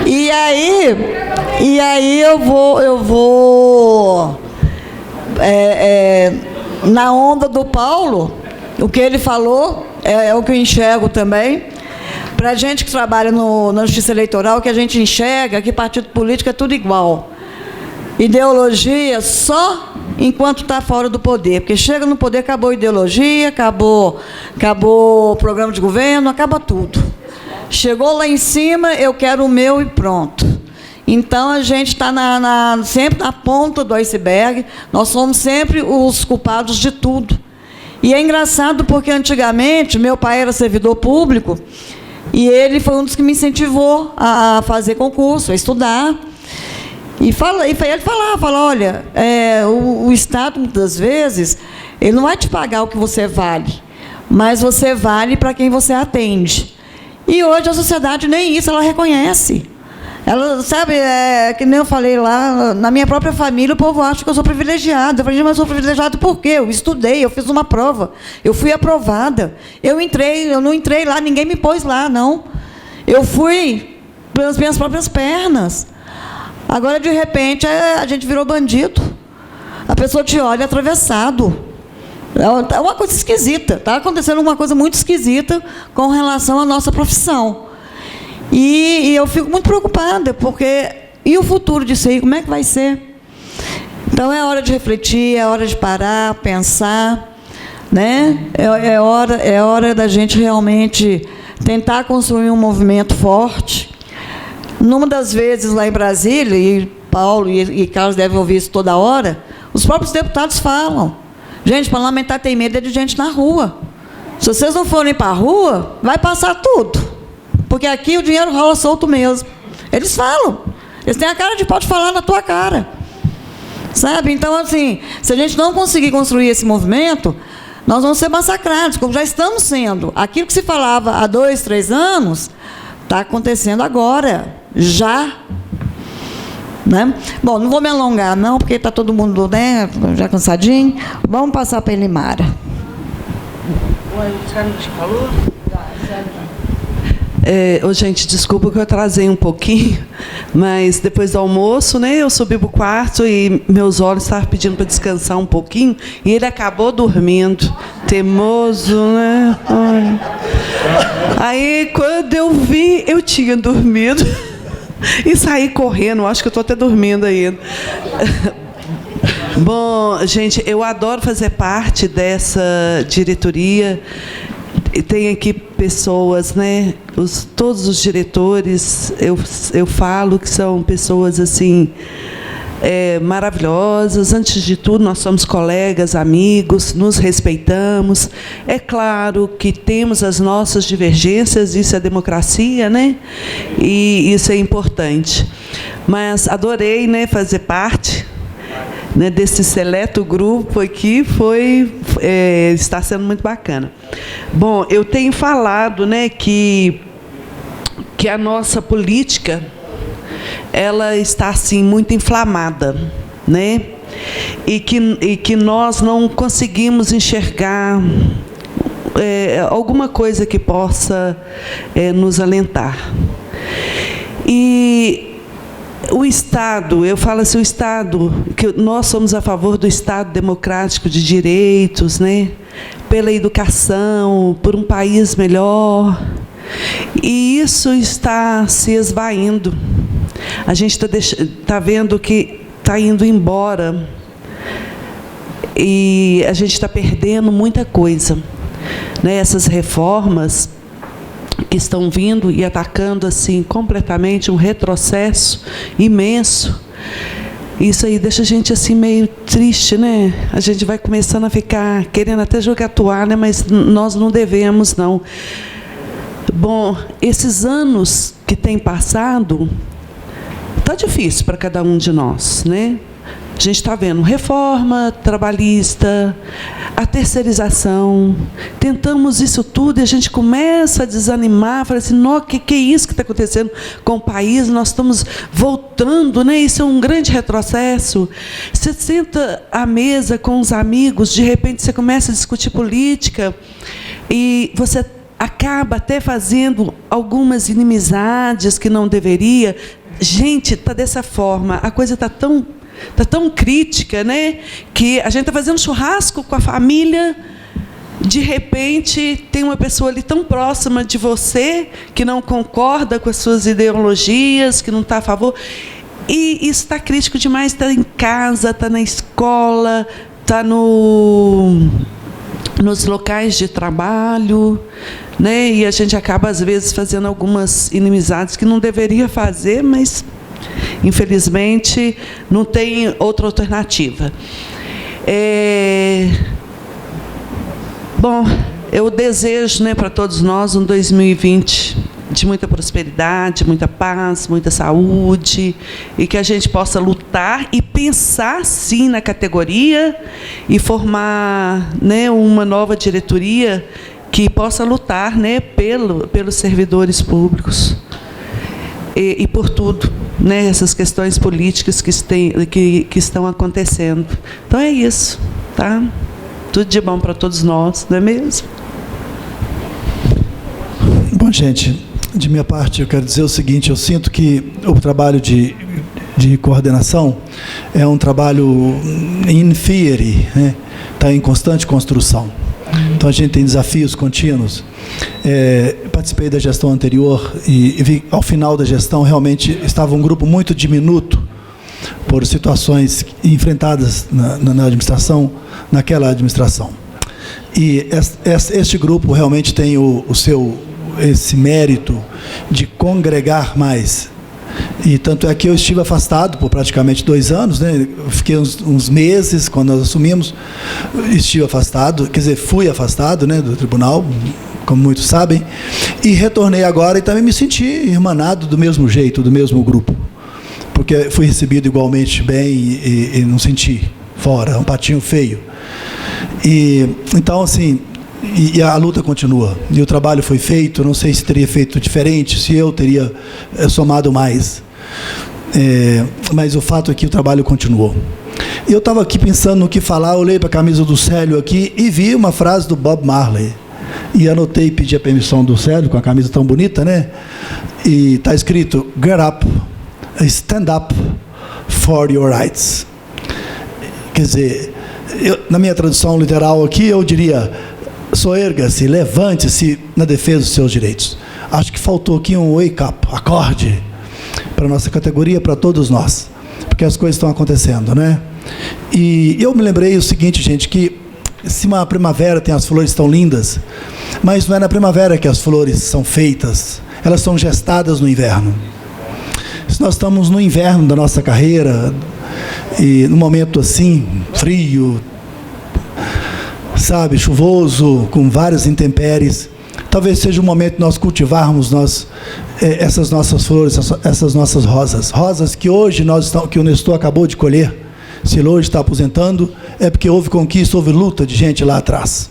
E aí eu vou na onda do Paulo. O que ele falou é o que eu enxergo também. Para a gente que trabalha na justiça eleitoral, o que a gente enxerga que partido político é tudo igual. Ideologia só enquanto está fora do poder. Porque chega no poder, acabou a ideologia, acabou o programa de governo, acaba tudo. Chegou lá em cima, eu quero o meu e pronto. Então, a gente está sempre na ponta do iceberg. Nós somos sempre os culpados de tudo. E é engraçado porque, antigamente, meu pai era servidor público e ele foi um dos que me incentivou a fazer concurso, a estudar. E ele falava, olha, o Estado, muitas vezes, ele não vai te pagar o que você vale, mas você vale para quem você atende. E hoje a sociedade nem isso ela reconhece. Ela, sabe, que nem eu falei lá, na minha própria família, o povo acha que eu sou privilegiada. Eu falei, mas eu sou privilegiada por quê? Eu estudei, eu fiz uma prova, eu fui aprovada. Eu não entrei lá, ninguém me pôs lá, não. Eu fui pelas minhas próprias pernas. Agora, de repente, a gente virou bandido. A pessoa te olha atravessado. É uma coisa esquisita. Está acontecendo uma coisa muito esquisita com relação à nossa profissão. E eu fico muito preocupada, porque... E o futuro disso aí, como é que vai ser? Então, é hora de refletir, é hora de parar, pensar, né? É hora da gente realmente tentar construir um movimento forte. Numa das vezes, lá em Brasília, e Paulo e Carlos devem ouvir isso toda hora, os próprios deputados falam, gente, parlamentar tem medo de gente na rua. Se vocês não forem para a rua, vai passar tudo. Porque aqui o dinheiro rola solto mesmo. Eles falam. Eles têm a cara de pau de falar na tua cara. Sabe? Então, assim, se a gente não conseguir construir esse movimento, nós vamos ser massacrados, como já estamos sendo. Aquilo que se falava há 2, 3 anos, está acontecendo agora. Já. Né? Bom, não vou me alongar, não, porque está todo mundo, né, já cansadinho. Vamos passar para a Elimara. O Sérgio te falou? Gente, desculpa que eu atrasei um pouquinho, mas depois do almoço, né, eu subi para o quarto e meus olhos estavam pedindo para descansar um pouquinho e ele acabou dormindo, teimoso, né? Ai. Aí, quando eu vi, eu tinha dormido e saí correndo, acho que eu estou até dormindo ainda. Bom, gente, eu adoro fazer parte dessa diretoria. Tem aqui pessoas, né? Todos os diretores, eu falo que são pessoas assim maravilhosas. Antes de tudo, nós somos colegas, amigos, nos respeitamos. É claro que temos as nossas divergências, isso é democracia, né? E isso é importante. Mas adorei, né, fazer parte, né, desse seleto grupo aqui, está sendo muito bacana. Bom, eu tenho falado, né, que a nossa política ela está assim muito inflamada, né, e que nós não conseguimos enxergar alguma coisa que possa nos alentar. E o Estado, eu falo assim, o Estado, que nós somos a favor do Estado democrático de direitos, né? Pela educação, por um país melhor. E isso está se esvaindo. A gente está vendo que está indo embora. E a gente está perdendo muita coisa, né? Essas reformas que estão vindo e atacando assim completamente, um retrocesso imenso. Isso aí deixa a gente assim meio triste, né? A gente vai começando a ficar querendo até jogar toalha, mas nós não devemos, não. Bom, esses anos que têm passado, tá difícil para cada um de nós, né? A gente está vendo reforma trabalhista, a terceirização. Tentamos isso tudo e a gente começa a desanimar, fala assim, o que é isso que está acontecendo com o país? Nós estamos voltando, né? Isso é um grande retrocesso. Você senta à mesa com os amigos, de repente você começa a discutir política e você acaba até fazendo algumas inimizades que não deveria. Gente, está dessa forma, a coisa está tão crítica, né? Que a gente está fazendo churrasco com a família, de repente tem uma pessoa ali tão próxima de você, que não concorda com as suas ideologias, que não está a favor. E isso está crítico demais, está em casa, está na escola, está nos locais de trabalho, né? E a gente acaba, às vezes, fazendo algumas inimizades que não deveria fazer, mas, infelizmente, não tem outra alternativa. Bom, eu desejo, né, para todos nós um 2020 de muita prosperidade, muita paz, muita saúde, e que a gente possa lutar e pensar, sim, na categoria e formar, né, uma nova diretoria que possa lutar, né, pelos servidores públicos e por tudo, né, essas questões políticas que estão acontecendo. Então é isso, tá? Tudo de bom para todos nós, não é mesmo? Bom, gente, de minha parte eu quero dizer o seguinte: eu sinto que o trabalho de coordenação é um trabalho in theory, né? Está em constante construção. Então a gente tem desafios contínuos. Participei da gestão anterior e vi, ao final da gestão, realmente estava um grupo muito diminuto por situações enfrentadas na administração, naquela administração. E este grupo realmente tem esse mérito de congregar mais. E tanto é que eu estive afastado por praticamente 2 anos, né? Eu fiquei uns meses, quando nós assumimos, estive afastado, quer dizer, fui afastado, né, do tribunal, como muitos sabem, e retornei agora e também me senti irmanado do mesmo jeito, do mesmo grupo, porque fui recebido igualmente bem e não senti fora, um patinho feio. E então, assim, e a luta continua, e o trabalho foi feito. Não sei se teria feito diferente, se eu teria somado mais, mas o fato é que o trabalho continuou. Eu estava aqui pensando no que falar, olhei para a camisa do Célio aqui e vi uma frase do Bob Marley, e anotei e pedi a permissão do Célio, com a camisa tão bonita, né? E está escrito: get up, stand up for your rights. Quer dizer, na minha tradução literal aqui, eu diria: soerga-se, levante-se na defesa dos seus direitos. Acho que faltou aqui um wake up, acorde, para a nossa categoria, para todos nós, porque as coisas estão acontecendo, né? E eu me lembrei o seguinte, gente, que se uma primavera tem as flores tão lindas, mas não é na primavera que as flores são feitas, elas são gestadas no inverno. Se nós estamos no inverno da nossa carreira, e num momento assim, frio, sabe, chuvoso, com várias intempéries, talvez seja o momento de nós cultivarmos essas nossas flores, essas nossas rosas que hoje que o Nestor acabou de colher. Se ele hoje está aposentando, é porque houve conquista, houve luta de gente lá atrás.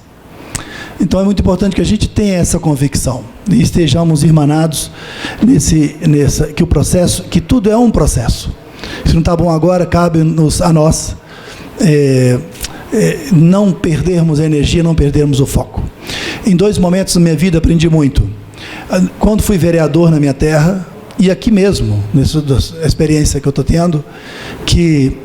Então é muito importante que a gente tenha essa convicção e estejamos irmanados que o processo, que tudo é um processo. Se não está bom agora, cabe a nós não perdermos a energia, não perdermos o foco. Em 2 momentos da minha vida aprendi muito. Quando fui vereador na minha terra, e aqui mesmo, nessa experiência que eu estou tendo, que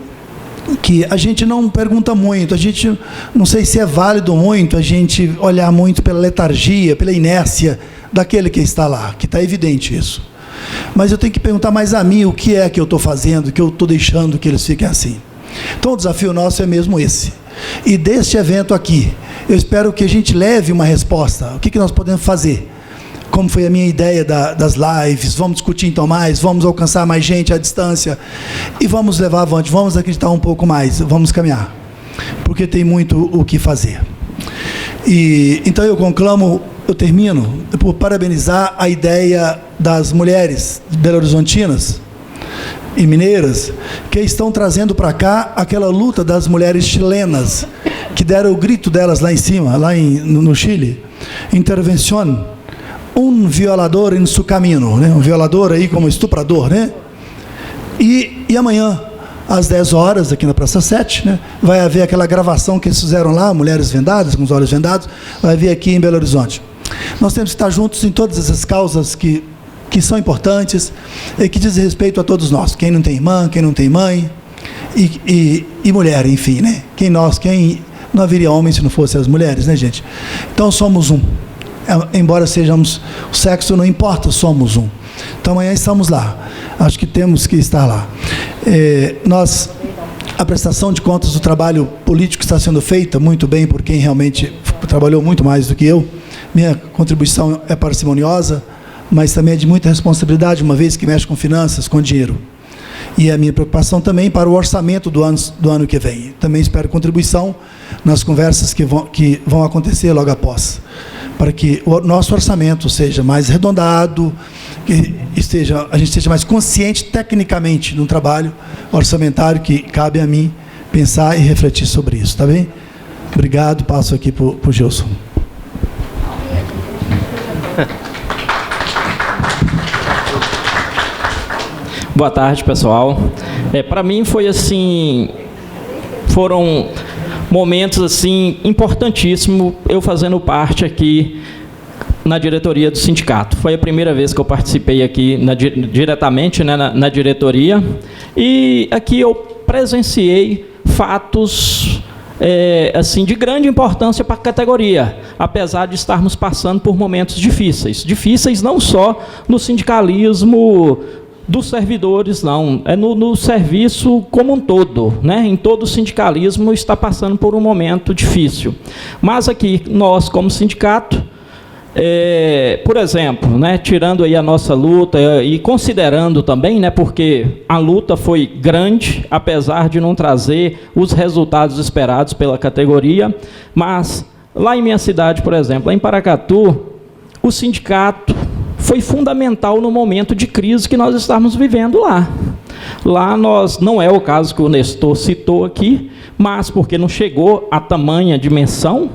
a gente não pergunta muito, a gente não sei se é válido muito a gente olhar muito pela letargia, pela inércia daquele que está lá, que está evidente isso. Mas eu tenho que perguntar mais a mim o que é que eu estou fazendo, que eu estou deixando que eles fiquem assim. Então o desafio nosso é mesmo esse. E deste evento aqui, eu espero que a gente leve uma resposta. O que nós podemos fazer? Como foi a minha ideia das lives, vamos discutir então mais, vamos alcançar mais gente à distância e vamos levar avante, vamos acreditar um pouco mais, vamos caminhar, porque tem muito o que fazer. E então eu termino por parabenizar a ideia das mulheres belo-horizontinas e mineiras que estão trazendo para cá aquela luta das mulheres chilenas, que deram o grito delas lá em cima, no Chile. Intervenção, um violador em seu caminho, né? Um violador aí como estuprador, né? E amanhã, às 10 horas, aqui na Praça 7, né, vai haver aquela gravação que eles fizeram lá, mulheres vendadas, com os olhos vendados, vai haver aqui em Belo Horizonte. Nós temos que estar juntos em todas essas causas que são importantes e que dizem respeito a todos nós. Quem não tem irmã, quem não tem mãe e mulher, enfim, né? Quem não haveria homem se não fossem as mulheres, né, gente? Então somos um. Embora sejamos, o sexo não importa, somos um. Então amanhã estamos lá. Acho que temos que estar lá. A prestação de contas do trabalho político está sendo feita muito bem por quem realmente trabalhou muito mais do que eu. Minha contribuição é parcimoniosa, mas também é de muita responsabilidade, uma vez que mexe com finanças, com dinheiro. E a minha preocupação também para o orçamento do ano que vem. Também espero contribuição nas conversas que vão acontecer logo após, para que o nosso orçamento seja mais arredondado, que a gente esteja mais consciente tecnicamente no trabalho orçamentário que cabe a mim pensar e refletir sobre isso, tá bem? Obrigado, passo aqui para o Gilson. Boa tarde, pessoal. Para mim foi assim, foram momentos assim importantíssimos eu fazendo parte aqui na diretoria do sindicato. Foi a primeira vez que eu participei aqui diretamente, né, na diretoria, e aqui eu presenciei fatos assim, de grande importância para a categoria, apesar de estarmos passando por momentos difíceis não só no sindicalismo dos servidores, não, é no serviço como um todo, né? Em todo o sindicalismo está passando por um momento difícil. Mas aqui, nós como sindicato, por exemplo, né, tirando aí a nossa luta e considerando também, né, porque a luta foi grande, apesar de não trazer os resultados esperados pela categoria, mas lá em minha cidade, por exemplo, lá em Paracatu, o sindicato foi fundamental no momento de crise que nós estamos vivendo lá. Lá não é o caso que o Nestor citou aqui, mas porque não chegou a tamanha dimensão,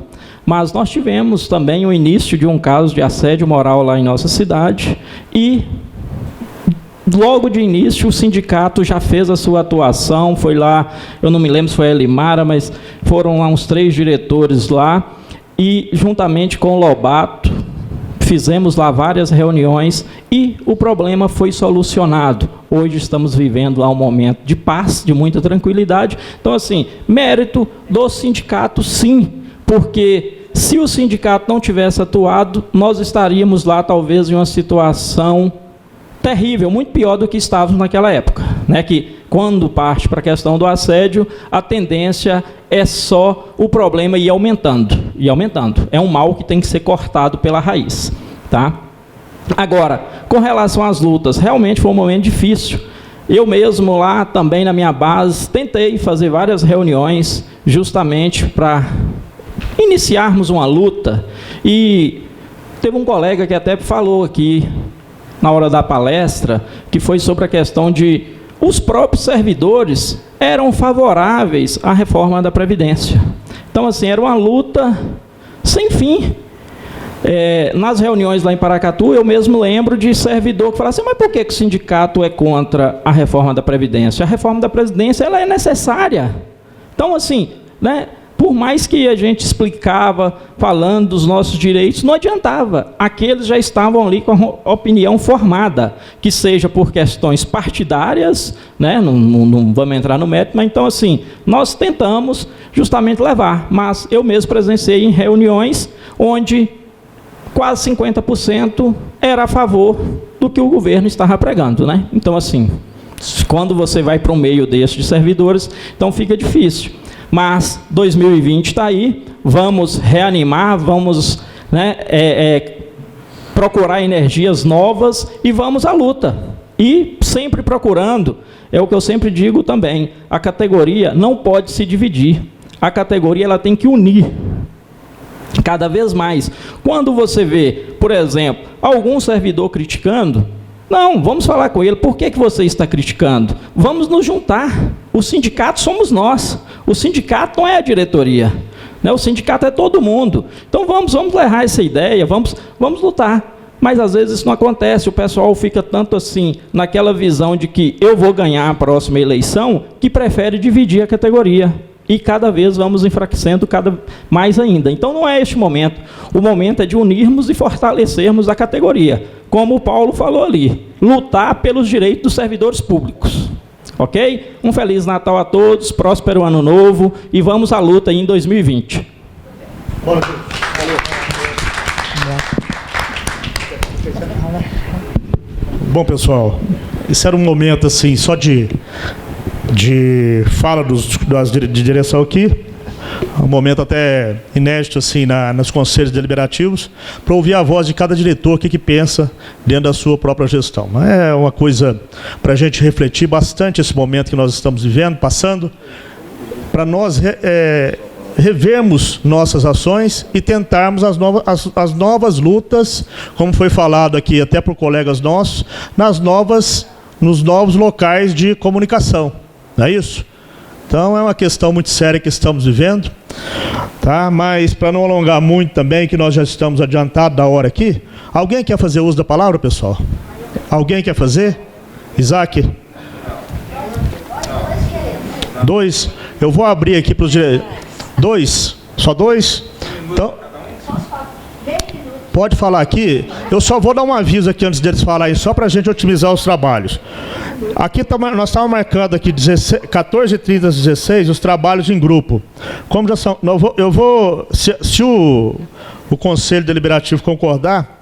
mas nós tivemos também o início de um caso de assédio moral lá em nossa cidade, e logo de início o sindicato já fez a sua atuação, foi lá, eu não me lembro se foi a Elimara, mas foram lá uns 3 diretores lá, e juntamente com o Lobato, fizemos lá várias reuniões e o problema foi solucionado. Hoje estamos vivendo lá um momento de paz, de muita tranquilidade. Então, assim, mérito do sindicato, sim, porque se o sindicato não tivesse atuado, nós estaríamos lá talvez em uma situação terrível, muito pior do que estávamos naquela época, né? Que quando parte para a questão do assédio, a tendência é só o problema ir aumentando, e aumentando. É um mal que tem que ser cortado pela raiz, tá? Agora, com relação às lutas, realmente foi um momento difícil. Eu mesmo lá também na minha base, tentei fazer várias reuniões justamente para iniciarmos uma luta, e teve um colega que até falou aqui na hora da palestra, que foi sobre a questão de os próprios servidores eram favoráveis à reforma da Previdência. Então, assim, era uma luta sem fim. Nas reuniões lá em Paracatu, eu mesmo lembro de servidor que falava assim, mas por que o sindicato é contra a reforma da Previdência? A reforma da Previdência, ela é necessária. Então, assim, né, por mais que a gente explicava, falando dos nossos direitos, não adiantava. Aqueles já estavam ali com a opinião formada, que seja por questões partidárias, né? Não vamos entrar no mérito, mas então, assim, nós tentamos justamente levar. Mas eu mesmo presenciei em reuniões onde quase 50% era a favor do que o governo estava pregando, né? Então, assim, quando você vai para um meio desse de servidores, então fica difícil. Mas 2020 está aí, vamos reanimar, vamos, né, procurar energias novas e vamos à luta. E sempre procurando, é o que eu sempre digo também, a categoria não pode se dividir. A categoria ela tem que unir cada vez mais. Quando você vê, por exemplo, algum servidor criticando, Não, vamos falar com ele. Por que você está criticando? Vamos nos juntar. O sindicato somos nós. O sindicato não é a diretoria. Né? O sindicato é todo mundo. Então vamos levar essa ideia, vamos lutar. Mas às vezes isso não acontece. O pessoal fica tanto assim, naquela visão de que eu vou ganhar a próxima eleição, que prefere dividir a categoria. E cada vez vamos enfraquecendo cada mais ainda. Então não é este momento. O momento é de unirmos e fortalecermos a categoria. Como o Paulo falou ali, lutar pelos direitos dos servidores públicos. Ok? Um Feliz Natal a todos, próspero Ano Novo e vamos à luta em 2020. Bom, pessoal, esse era um momento assim, só de fala de direção aqui, um momento até inédito assim nos conselhos deliberativos, para ouvir a voz de cada diretor, o que pensa dentro da sua própria gestão. É uma coisa para a gente refletir bastante esse momento que nós estamos vivendo, passando, para nós revermos nossas ações e tentarmos as novas lutas, como foi falado aqui até por colegas nossos, nos novos locais de comunicação. Não é isso? Então é uma questão muito séria que estamos vivendo, tá? Mas para não alongar muito também, que nós já estamos adiantados da hora aqui, alguém quer fazer uso da palavra, pessoal? Alguém quer fazer? Isaac? 2? Eu vou abrir aqui para os direitos. 2? Só 2? Então, pode falar aqui. Eu só vou dar um aviso aqui antes deles falarem, só para a gente otimizar os trabalhos. Aqui nós estávamos marcando aqui 14h30 às 16 os trabalhos em grupo. Como já são, se o Conselho Deliberativo concordar,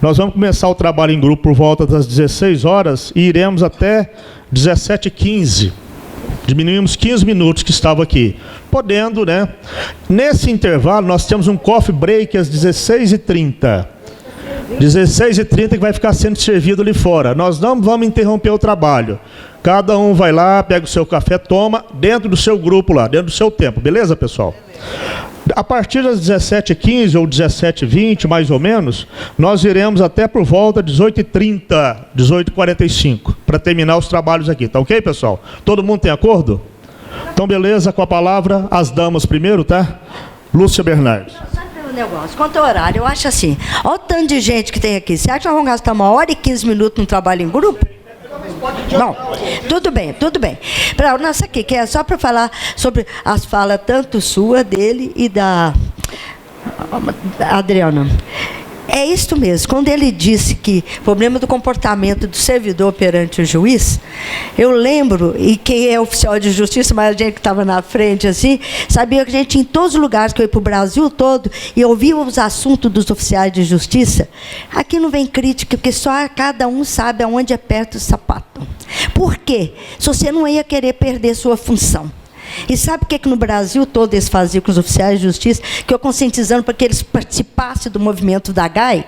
nós vamos começar o trabalho em grupo por volta das 16 horas e iremos até 17h15. Diminuímos 15 minutos que estava aqui. Podendo, né? Nesse intervalo, nós temos um coffee break às 16h30. 16h30 que vai ficar sendo servido ali fora. Nós não vamos interromper o trabalho. Cada um vai lá, pega o seu café, toma dentro do seu grupo lá, dentro do seu tempo. Beleza, pessoal? A partir das 17h15 ou 17h20, mais ou menos, nós iremos até por volta de 18h30, 18h45, para terminar os trabalhos aqui. Tá ok, pessoal? Todo mundo tem acordo? Então, beleza, com a palavra, as damas primeiro, tá? Lúcia Bernardes. Negócio. Quanto ao horário, eu acho assim, olha o tanto de gente que tem aqui. Você acha que nós vamos gastar 1h15 num trabalho em grupo? Não, tudo bem, tudo bem. Nossa, aqui, que é só para falar sobre as falas tanto sua, dele e da Adriana. É isso mesmo. Quando ele disse que o problema do comportamento do servidor perante o juiz, eu lembro, e quem é oficial de justiça, mas a gente que estava na frente, assim, sabia que a gente, em todos os lugares que eu ia para o Brasil todo, e ouvia os assuntos dos oficiais de justiça, aqui não vem crítica, porque só cada um sabe aonde é perto do sapato. Por quê? Se você não ia querer perder sua função. E sabe o que no Brasil todo eles faziam com os oficiais de justiça? Que eu conscientizando para que eles participassem do movimento da GAI,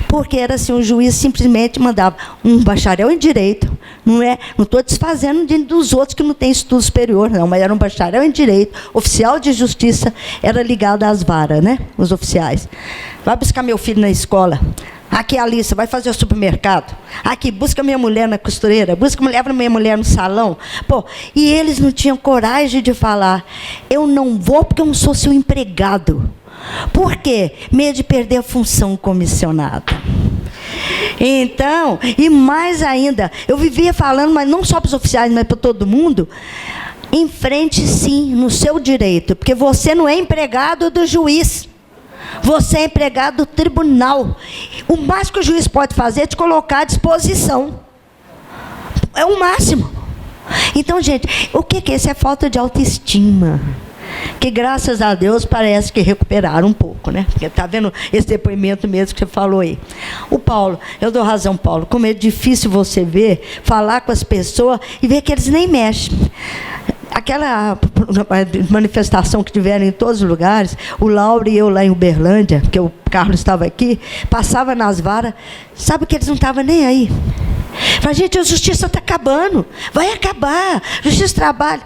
porque era assim, o juiz simplesmente mandava um bacharel em direito, não estou desfazendo dos outros que não têm estudo superior, não, mas era um bacharel em direito, oficial de justiça, era ligado às varas, né? Os oficiais. Vai buscar meu filho na escola. Aqui, Alissa, vai fazer o supermercado. Aqui, busca minha mulher na costureira. Leva minha mulher no salão. Pô, e eles não tinham coragem de falar, eu não vou porque eu não sou seu empregado. Por quê? Medo de perder a função comissionada. Então, e mais ainda, eu vivia falando, mas não só para os oficiais, mas para todo mundo, enfrente sim, no seu direito, porque você não é empregado do juiz. Você é empregado do tribunal. O máximo que o juiz pode fazer é te colocar à disposição. É o máximo. Então, gente, o que é isso? É falta de autoestima. Que, graças a Deus, parece que recuperaram um pouco, né? Porque está vendo esse depoimento mesmo que você falou aí. O Paulo, eu dou razão, Paulo, como é difícil você ver, falar com as pessoas e ver que eles nem mexem. Aquela manifestação que tiveram em todos os lugares, o Lauro e eu lá em Uberlândia, porque o Carlos estava aqui, passava nas varas, sabe que eles não estavam nem aí. Mas, gente, a justiça está acabando, vai acabar, justiça trabalha.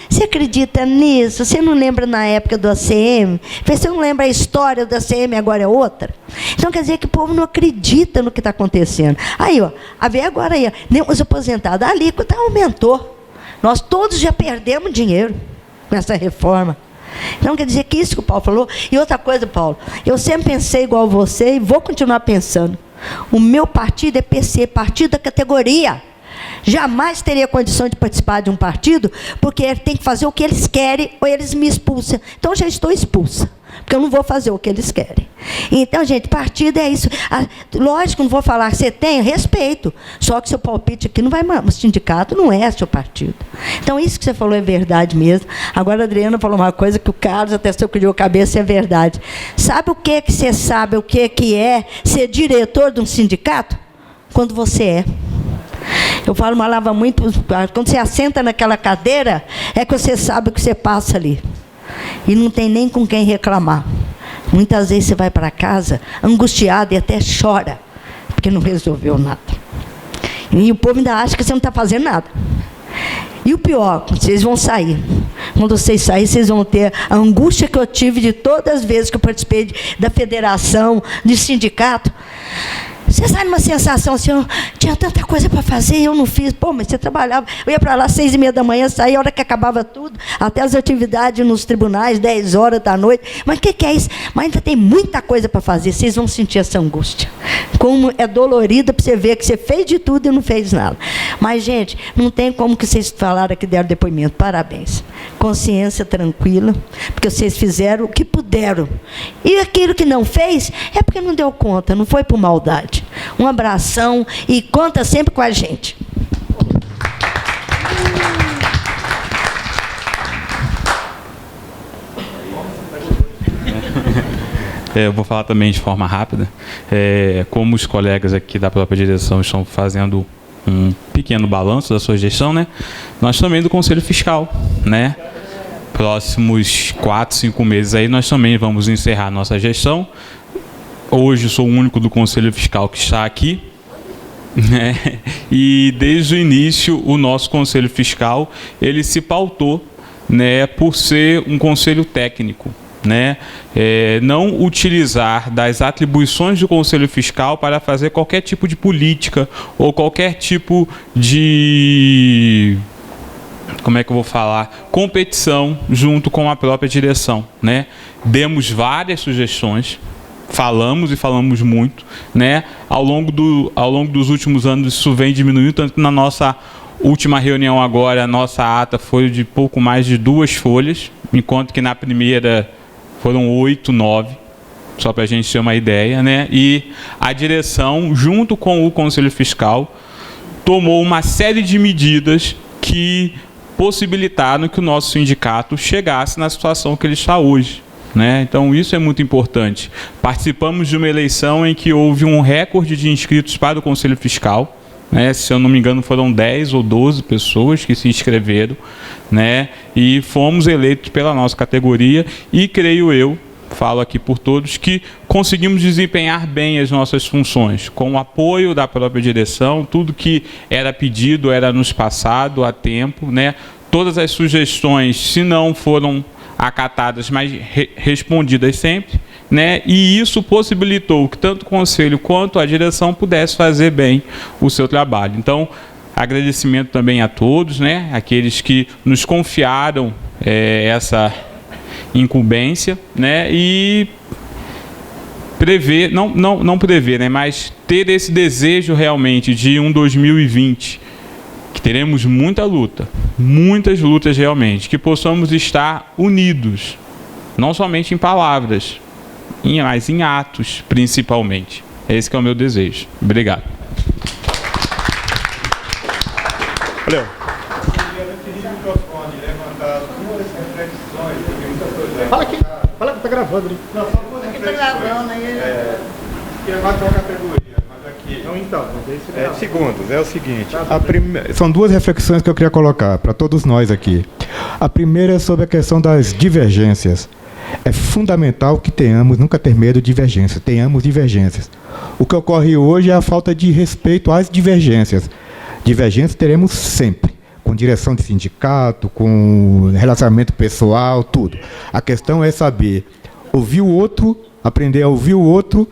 Você acredita nisso? Você não lembra na época do ACM? Você não lembra a história do ACM, agora é outra? Então quer dizer que o povo não acredita no que está acontecendo. Aí, ó, a ver agora aí, ó, os aposentados, a alíquota aumentou. Nós todos já perdemos dinheiro com essa reforma. Então quer dizer que isso que o Paulo falou. E outra coisa, Paulo, eu sempre pensei igual você e vou continuar pensando. O meu partido é PC, partido da categoria. Jamais teria condição de participar de um partido, porque ele tem que fazer o que eles querem ou eles me expulsam. Então, já estou expulsa, porque eu não vou fazer o que eles querem. Então, gente, partido é isso. Lógico, não vou falar que você tem, respeito. Só que seu palpite aqui não vai... O sindicato não é seu partido. Então, isso que você falou é verdade mesmo. Agora, a Adriana falou uma coisa que o Carlos até se criou a cabeça, é verdade. Sabe o que você sabe, o que é ser diretor de um sindicato? Quando você é. Eu falava muito, quando você assenta naquela cadeira, é que você sabe o que você passa ali. E não tem nem com quem reclamar. Muitas vezes você vai para casa angustiado e até chora, porque não resolveu nada. E o povo ainda acha que você não está fazendo nada. E o pior, vocês vão sair. Quando vocês saírem, vocês vão ter a angústia que eu tive de todas as vezes que eu participei da federação, de sindicato. Você sai numa sensação assim, eu tinha tanta coisa para fazer e eu não fiz. Pô, mas você trabalhava. Eu ia para lá às 6h30 da manhã, saía a hora que acabava tudo, até as atividades nos tribunais, 10 horas da noite. Mas o que é isso? Mas ainda tem muita coisa para fazer. Vocês vão sentir essa angústia. Como é dolorida para você ver que você fez de tudo e não fez nada. Mas, gente, não tem como que vocês falaram que deram depoimento. Parabéns. Consciência tranquila, porque vocês fizeram o que puderam. E aquilo que não fez, é porque não deu conta, não foi por maldade. Um abração e conta sempre com a gente. Eu vou falar também de forma rápida. Como os colegas aqui da própria direção estão fazendo um pequeno balanço da sua gestão, né? Nós também do Conselho Fiscal, né? Próximos 4, 5 meses aí nós também vamos encerrar nossa gestão. Hoje sou o único do Conselho Fiscal que está aqui, né? E desde o início o nosso Conselho Fiscal ele se pautou, né, por ser um conselho técnico, né? Não utilizar das atribuições do Conselho Fiscal para fazer qualquer tipo de política ou qualquer tipo de, como é que eu vou falar, competição junto com a própria direção, né? Demos várias sugestões, falamos e falamos muito, né? Ao longo dos últimos anos isso vem diminuindo, tanto que na nossa última reunião agora a nossa ata foi de pouco mais de 2 folhas, enquanto que na primeira foram 8, 9, só para a gente ter uma ideia, né? E a direção, junto com o Conselho Fiscal, tomou uma série de medidas que possibilitaram que o nosso sindicato chegasse na situação que ele está hoje, né? Então, isso é muito importante. Participamos de uma eleição em que houve um recorde de inscritos para o Conselho Fiscal, né? Se eu não me engano, foram 10 ou 12 pessoas que se inscreveram, né? E fomos eleitos pela nossa categoria e, creio eu, falo aqui por todos, que conseguimos desempenhar bem as nossas funções, com o apoio da própria direção, tudo que era pedido era nos passado a tempo, né? Todas as sugestões, se não foram acatadas, mas respondidas sempre, né? E isso possibilitou que tanto o Conselho quanto a direção pudesse fazer bem o seu trabalho. Então, agradecimento também a todos, né? Aqueles que nos confiaram essa incumbência, né? E prever, não prever, né? Mas ter esse desejo realmente de um 2020 que teremos muitas lutas realmente, que possamos estar unidos, não somente em palavras, mas em atos, principalmente. Esse que é o meu desejo. Obrigado. Valeu. Fala aqui, fala que tá gravando. Não, só duas reflexões. Segundos, é o seguinte, são 2 reflexões que eu queria colocar para todos nós aqui. A primeira é sobre a questão das divergências. É fundamental que nunca ter medo de divergências, tenhamos divergências. O que ocorre hoje é a falta de respeito às divergências. Divergências teremos sempre, com direção de sindicato, com relacionamento pessoal, tudo. A questão é saber ouvir o outro, aprender a ouvir o outro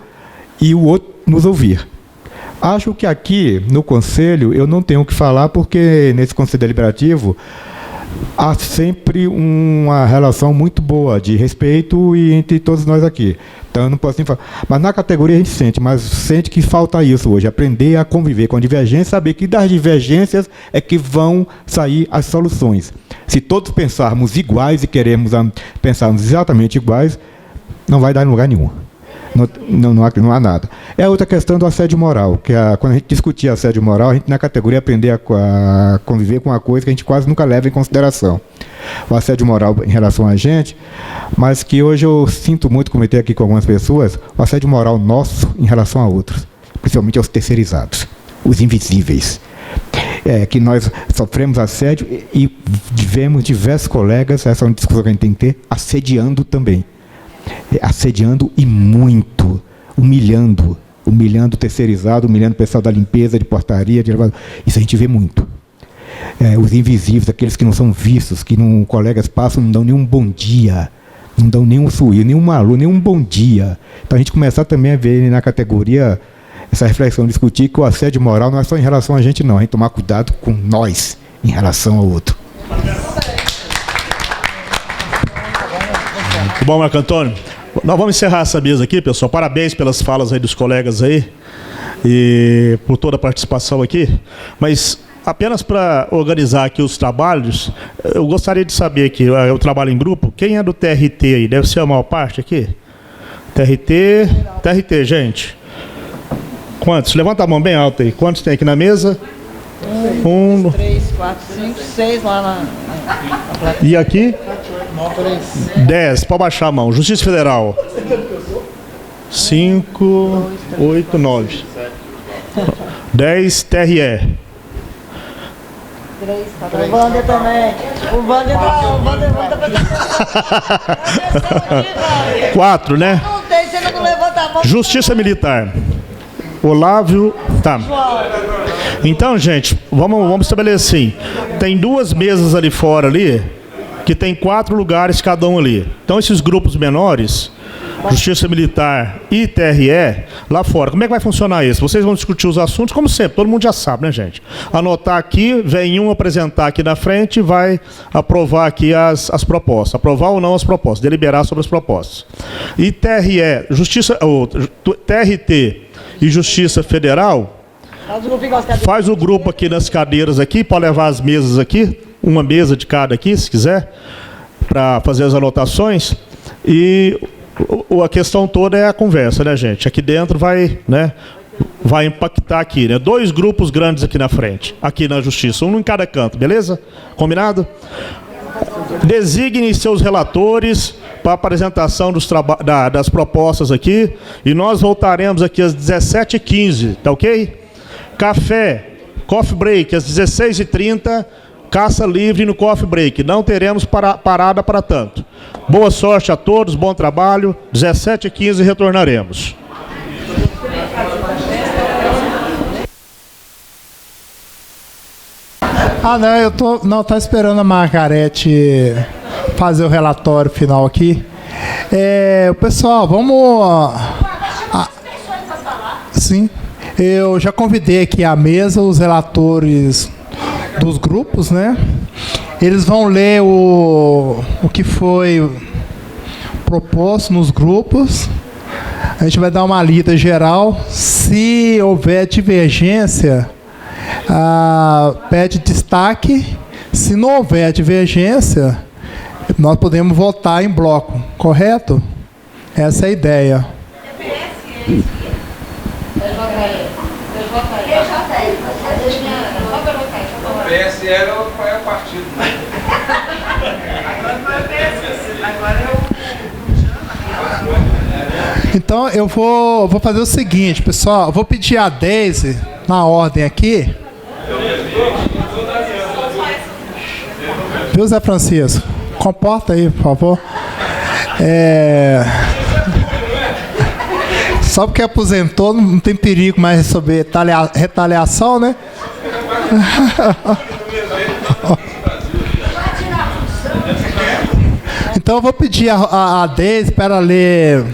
e o outro nos ouvir. Acho que aqui, no Conselho, eu não tenho o que falar, porque nesse Conselho Deliberativo há sempre uma relação muito boa de respeito e entre todos nós aqui. Então, eu não posso nem falar. Mas na categoria a gente sente que falta isso hoje, aprender a conviver com a divergência, saber que das divergências é que vão sair as soluções. Se todos pensarmos iguais e queremos pensarmos exatamente iguais, não vai dar em lugar nenhum. Não há nada. É outra questão do assédio moral, que quando a gente discutia assédio moral, a gente na categoria aprender a conviver com uma coisa que a gente quase nunca leva em consideração. O assédio moral em relação a gente, mas que hoje eu sinto muito cometer aqui com algumas pessoas, o assédio moral nosso em relação a outros, principalmente aos terceirizados, os invisíveis. Que nós sofremos assédio e vemos diversos colegas, essa é uma discussão que a gente tem que ter, assediando também. Assediando e muito, humilhando o terceirizado, humilhando o pessoal da limpeza, de portaria, isso a gente vê muito. Os invisíveis, aqueles que não são vistos, que colegas passam, não dão nenhum bom dia, não dão nenhum suíço, nenhum alô, nenhum bom dia. Então a gente começar também a ver na categoria essa reflexão, discutir que o assédio moral não é só em relação a gente não, a gente tomar cuidado com nós em relação ao outro. Muito bom, Marco Antônio. Nós vamos encerrar essa mesa aqui, pessoal. Parabéns pelas falas aí dos colegas aí e por toda a participação aqui. Mas apenas para organizar aqui os trabalhos, eu gostaria de saber aqui, eu trabalho em grupo, quem é do TRT aí? Deve ser a maior parte aqui? TRT, gente. Quantos? Levanta a mão bem alta aí. Quantos tem aqui na mesa? 1, 2, 3, 4, 5, 6 lá na plateia. E aqui? 10. Pode baixar a mão. Justiça Federal. 5, 8, 9. 10. TRE. 3, o Wander também. O Wander tá 4, né? Não tem, você não levanta a mão. Justiça Militar. Olávio. Tá. Então, gente, vamos estabelecer assim. Tem 2 mesas ali fora ali, que tem 4 lugares cada um ali. Então, esses grupos menores, Justiça Militar e TRE, lá fora. Como é que vai funcionar isso? Vocês vão discutir os assuntos, como sempre, todo mundo já sabe, né, gente? Anotar aqui, vem um apresentar aqui na frente e vai aprovar aqui as propostas. Aprovar ou não as propostas, deliberar sobre as propostas. E TRE, TRT e Justiça Federal, faz o grupo aqui nas cadeiras aqui, pode levar as mesas aqui, uma mesa de cada aqui, se quiser, para fazer as anotações. E a questão toda é a conversa, né, gente? Aqui dentro vai impactar aqui, né? 2 grupos grandes aqui na frente, aqui na Justiça, um em cada canto, beleza? Combinado? Designem seus relatores para a apresentação das propostas aqui, e nós voltaremos aqui às 17h15, tá ok? Coffee break às 16h30, caça livre no coffee break. Não teremos parada para tanto. Boa sorte a todos, bom trabalho. 17h15 retornaremos. Não, tá esperando a Margarete fazer o relatório final aqui. Pessoal, vamos... Sim. Eu já convidei aqui à mesa os relatores dos grupos, né? Eles vão ler o que foi proposto nos grupos. A gente vai dar uma lida geral. Se houver divergência, pede destaque. Se não houver divergência, nós podemos votar em bloco, correto? Essa é a ideia. O PSL é o partido. Então eu vou fazer o seguinte, pessoal. Eu vou pedir a Deise na ordem aqui. Viu, Zé Francisco? Comporta aí, por favor. Só porque aposentou, não tem perigo mais receber retaliação, né? Então eu vou pedir a Deise para ler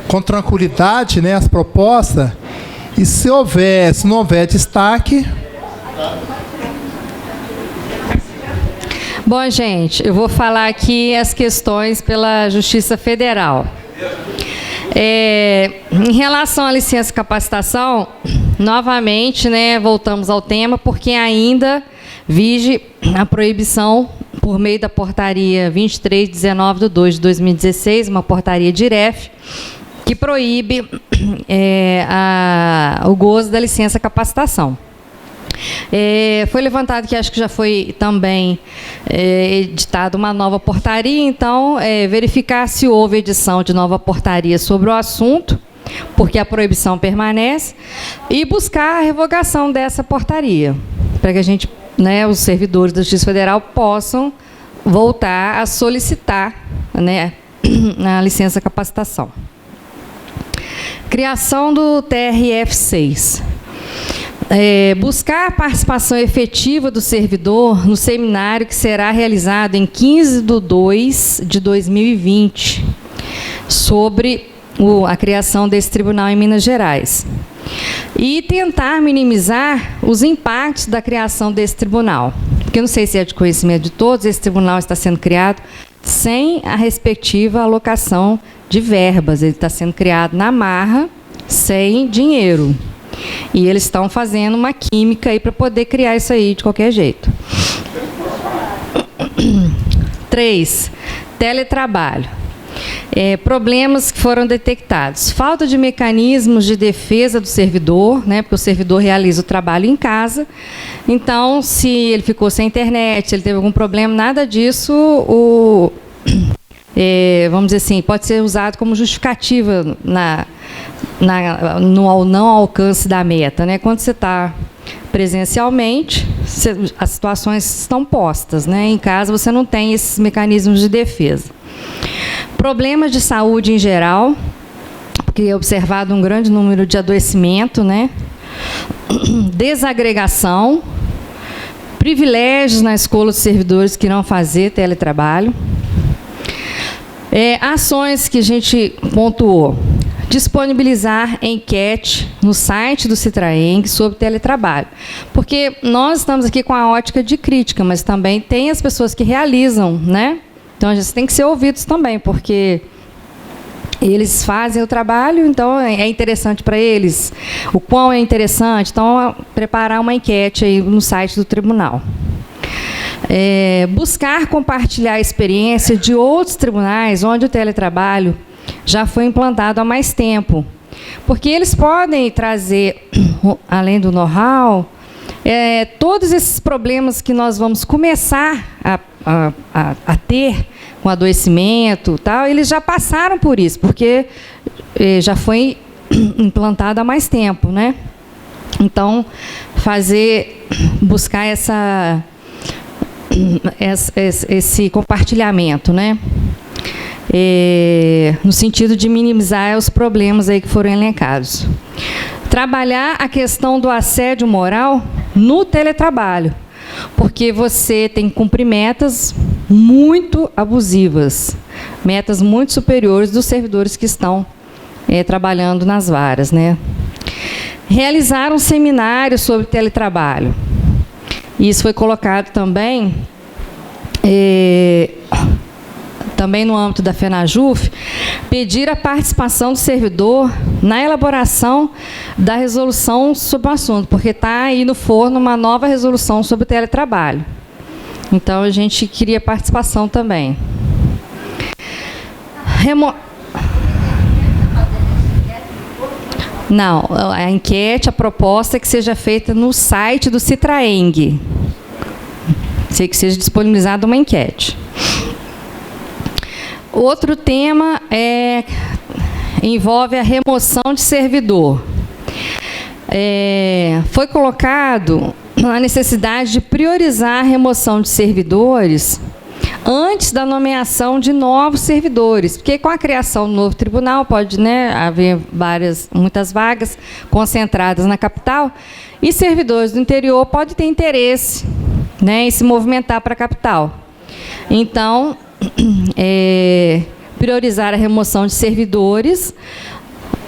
com tranquilidade, né, as propostas. E se não houver destaque... Bom, gente, eu vou falar aqui as questões pela Justiça Federal. Em relação à licença capacitação, novamente, né, voltamos ao tema, porque ainda vige a proibição por meio da portaria 2319/2 de 2016, uma portaria de IREF, que proíbe o gozo da licença capacitação. Foi levantado que acho que já foi também editada uma nova portaria, então verificar se houve edição de nova portaria sobre o assunto, porque a proibição permanece, e buscar a revogação dessa portaria, para que a gente, né, os servidores da Justiça Federal possam voltar a solicitar, né, a licença capacitação. Criação do TRF6. Buscar a participação efetiva do servidor no seminário que será realizado em 15/2 de 2020, sobre a criação desse tribunal em Minas Gerais. E tentar minimizar os impactos da criação desse tribunal. Porque eu não sei se é de conhecimento de todos, esse tribunal está sendo criado sem a respectiva alocação de verbas. Ele está sendo criado na marra, sem dinheiro. E eles estão fazendo uma química aí para poder criar isso aí de qualquer jeito. 3. Teletrabalho. Problemas que foram detectados. Falta de mecanismos de defesa do servidor, né, porque o servidor realiza o trabalho em casa. Então, se ele ficou sem internet, se ele teve algum problema, nada disso, vamos dizer assim, pode ser usado como justificativa no não alcance da meta, né? Quando você está presencialmente, as situações estão postas, né? Em casa você não tem esses mecanismos de defesa. Problemas de saúde em geral, porque é observado um grande número de adoecimento, né? Desagregação, privilégios na escolha dos servidores que irão fazer teletrabalho. Ações que a gente pontuou. Disponibilizar enquete no site do Citraeng sobre teletrabalho. Porque nós estamos aqui com a ótica de crítica, mas também tem as pessoas que realizam, né? Então, a gente tem que ser ouvidos também, porque eles fazem o trabalho, então é interessante para eles. O quão é interessante? Então, preparar uma enquete aí no site do tribunal. Buscar compartilhar a experiência de outros tribunais onde o teletrabalho já foi implantado há mais tempo. Porque eles podem trazer, além do know-how, todos esses problemas que nós vamos começar a ter com adoecimento, tal, eles já passaram por isso, porque já foi implantado há mais tempo, né? Então, buscar esse compartilhamento, né? No sentido de minimizar os problemas aí que foram elencados. Trabalhar a questão do assédio moral no teletrabalho, porque você tem que cumprir metas muito abusivas, metas muito superiores dos servidores que estão trabalhando nas varas, né? Realizar um seminário sobre teletrabalho. Isso foi colocado também no âmbito da FENAJUF, pedir a participação do servidor na elaboração da resolução sobre o assunto, porque está aí no forno uma nova resolução sobre o teletrabalho. Então, a gente queria participação também. Não, a enquete, a proposta é que seja feita no site do Citraeng. Que seja disponibilizada uma enquete. Outro tema envolve a remoção de servidor. Foi colocado a necessidade de priorizar a remoção de servidores antes da nomeação de novos servidores, porque com a criação do novo tribunal pode, né, haver muitas vagas concentradas na capital, e servidores do interior podem ter interesse, né, em se movimentar para a capital. Então, priorizar a remoção de servidores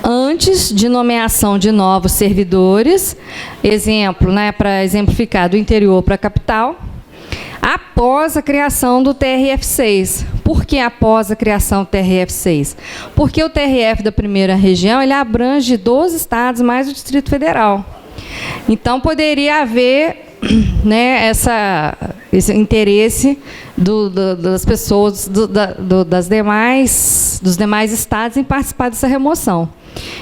antes de nomeação de novos servidores, exemplo, né, para exemplificar, do interior para a capital, após a criação do TRF6. Por que após a criação do TRF6? Porque o TRF da primeira região ele abrange 12 estados mais o Distrito Federal. Então, poderia haver, né, esse interesse das pessoas dos demais estados em participar dessa remoção.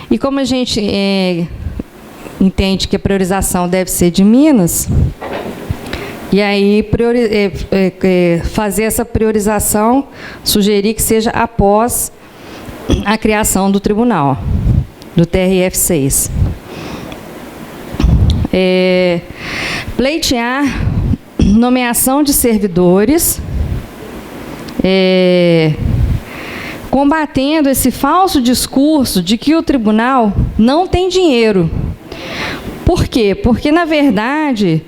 E como a gente entende que a priorização deve ser de Minas, e aí fazer essa priorização, sugerir que seja após a criação do tribunal, do TRF6. Pleitear nomeação de servidores, combatendo esse falso discurso de que o tribunal não tem dinheiro. Por quê? Porque, na verdade,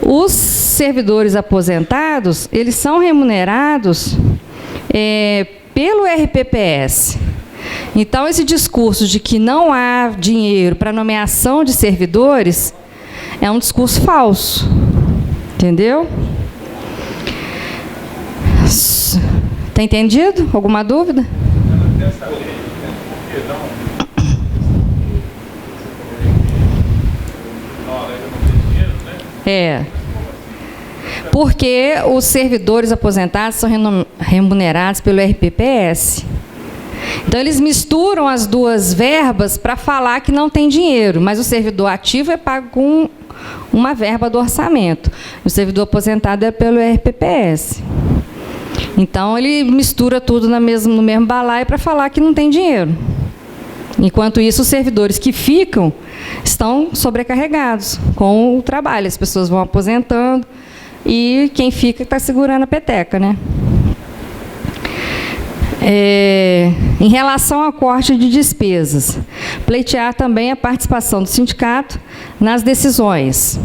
os servidores aposentados, eles são remunerados pelo RPPS. Então, esse discurso de que não há dinheiro para nomeação de servidores é um discurso falso. Entendeu? Está entendido? Alguma dúvida? Porque os servidores aposentados são remunerados pelo RPPS. Então, eles misturam as duas verbas para falar que não tem dinheiro, mas o servidor ativo é pago com uma verba do orçamento. O servidor aposentado é pelo RPPS. Então, ele mistura tudo no mesmo balaio para falar que não tem dinheiro. Enquanto isso, os servidores que ficam estão sobrecarregados com o trabalho. As pessoas vão aposentando e quem fica está segurando a peteca, né? Em relação ao corte de despesas, pleitear também a participação do sindicato nas decisões.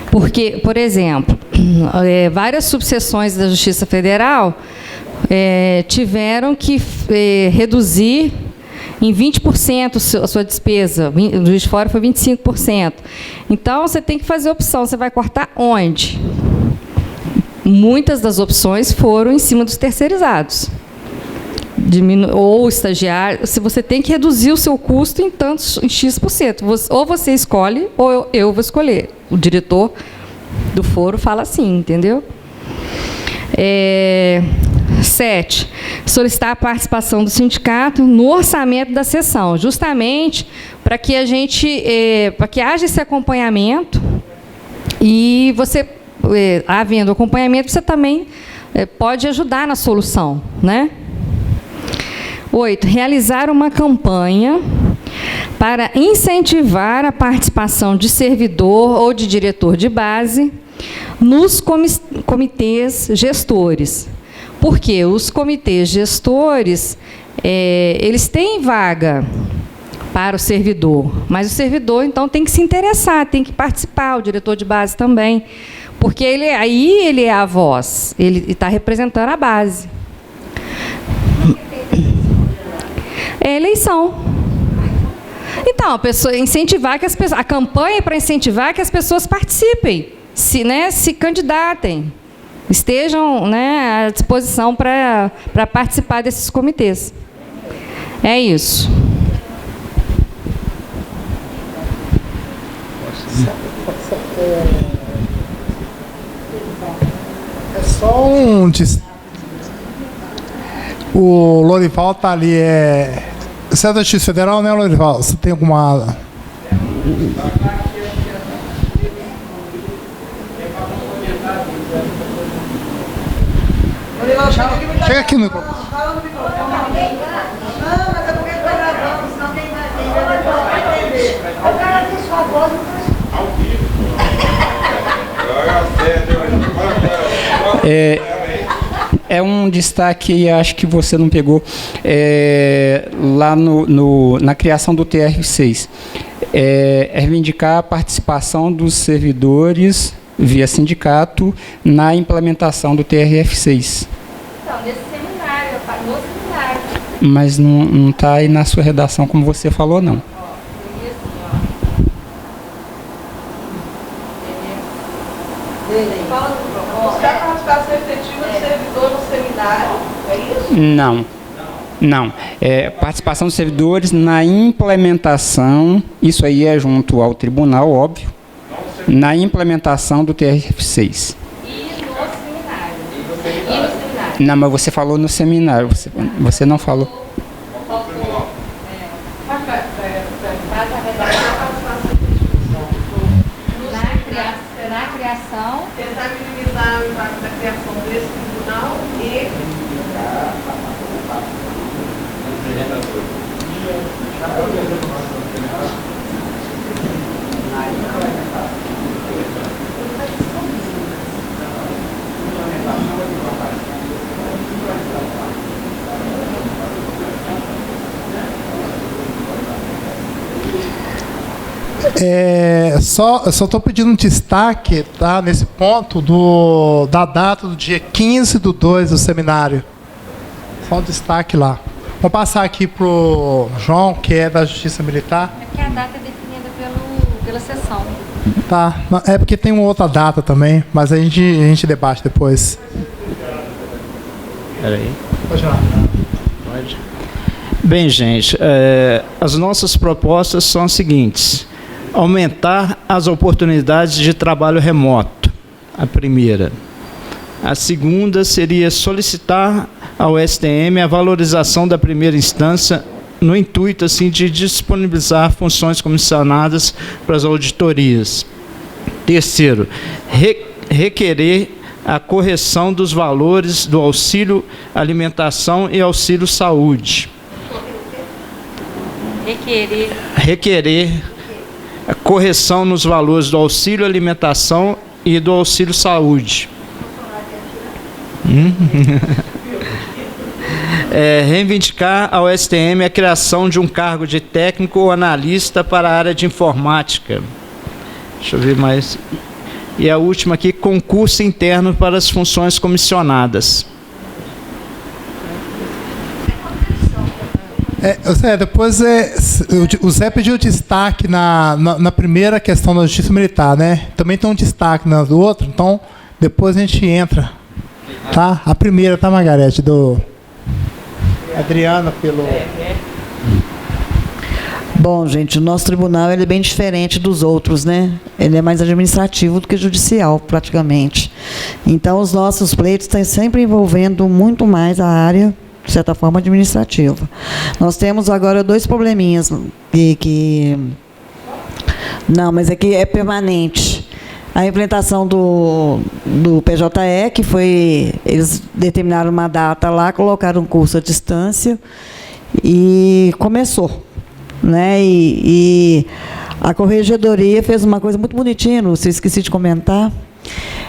Porque, por exemplo, várias subseções da Justiça Federal tiveram que reduzir em 20% a sua despesa, do Juiz de Fora foi 25%. Então, você tem que fazer opção, você vai cortar onde? Muitas das opções foram em cima dos terceirizados. Ou estagiário, se você tem que reduzir o seu custo em X%. Ou você escolhe, ou eu vou escolher. O diretor do foro fala assim, entendeu? 7. Solicitar a participação do sindicato no orçamento da sessão, justamente para que para que haja esse acompanhamento e você, havendo acompanhamento, você também pode ajudar na solução, né? 8. Realizar uma campanha para incentivar a participação de servidor ou de diretor de base nos comitês gestores. Porque os comitês gestores, eles têm vaga para o servidor, mas o servidor, então, tem que se interessar, tem que participar, o diretor de base também, porque aí ele é a voz, ele está representando a base. É eleição. Então, a pessoa incentivar que a campanha é para incentivar que as pessoas participem, se candidatem, estejam, né, à disposição para participar desses comitês. É isso. É só o Lorival está ali, Você é da Justiça Federal, né, Lorival? Você tem alguma... Chega aqui no microfone. É um destaque, acho que você não pegou, lá na criação do TR6. Reivindicar a participação dos servidores via sindicato, na implementação do TRF6. Então, nesse seminário, no seminário. Mas não está aí na sua redação como você falou, não. Buscar a participação efetiva do servidor no seminário, é isso? Não. Participação dos servidores na implementação, isso aí é junto ao tribunal, óbvio, na implementação do TRF6. E no seminário. Não, mas você falou no seminário, você não falou. Na criação. Tentar minimizar o impacto da criação desse tribunal e Eu só estou pedindo um destaque, tá, nesse ponto da data do dia 15/2 do seminário. Só um destaque lá. Vou passar aqui para o João, que é da Justiça Militar. É porque a data é definida pela sessão. Tá, é porque tem uma outra data também, mas a gente debate depois. Peraí. Pode lá. Pode. Bem, gente, as nossas propostas são as seguintes: aumentar as oportunidades de trabalho remoto, a primeira. A segunda seria solicitar ao STM a valorização da primeira instância no intuito assim, de disponibilizar funções comissionadas para as auditorias. Terceiro, requerer a correção dos valores do auxílio alimentação e auxílio saúde. Requerer a correção nos valores do auxílio alimentação e do auxílio saúde. Reivindicar ao STM a criação de um cargo de técnico ou analista para a área de informática. Deixa eu ver mais. E a última aqui, concurso interno para as funções comissionadas. Depois o Zé pediu destaque na primeira questão da Justiça Militar, né? Também tem um destaque na outra, então depois a gente entra. Tá? A primeira, tá, Margarete? Do Adriana pelo... Bom, gente, o nosso tribunal ele é bem diferente dos outros, né? Ele é mais administrativo do que judicial, praticamente. Então, os nossos pleitos estão sempre envolvendo muito mais a área, de certa forma, administrativa. Nós temos agora 2 probleminhas que... Não, mas é que é permanente. A implementação do PJE, que foi... Eles determinaram uma data lá, colocaram um curso à distância e começou. Né? E a Corregedoria fez uma coisa muito bonitinha, eu esqueci de comentar.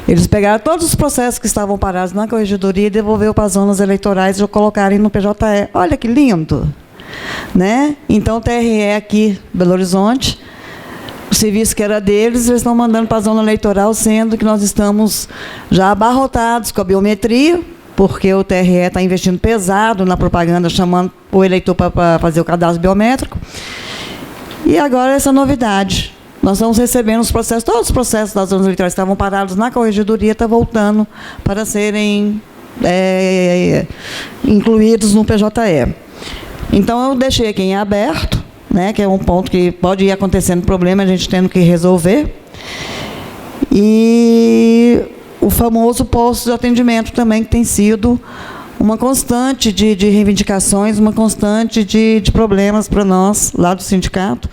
Eles pegaram todos os processos que estavam parados na Corregedoria e devolveram para as zonas eleitorais e colocarem no PJE. Olha que lindo! Né? Então, o TRE aqui, Belo Horizonte, o serviço que era deles, eles estão mandando para a zona eleitoral, sendo que nós estamos já abarrotados com a biometria, porque o TRE está investindo pesado na propaganda, chamando o eleitor para fazer o cadastro biométrico. E agora essa novidade. Nós estamos recebendo os processos, todos os processos das zonas eleitorais que estavam parados na Corregedoria, estão voltando para serem incluídos no PJE. Então, eu deixei aqui em aberto, né, que é um ponto que pode ir acontecendo problema, a gente tendo que resolver. E o famoso posto de atendimento também, que tem sido uma constante de reivindicações, uma constante de problemas para nós, lá do sindicato,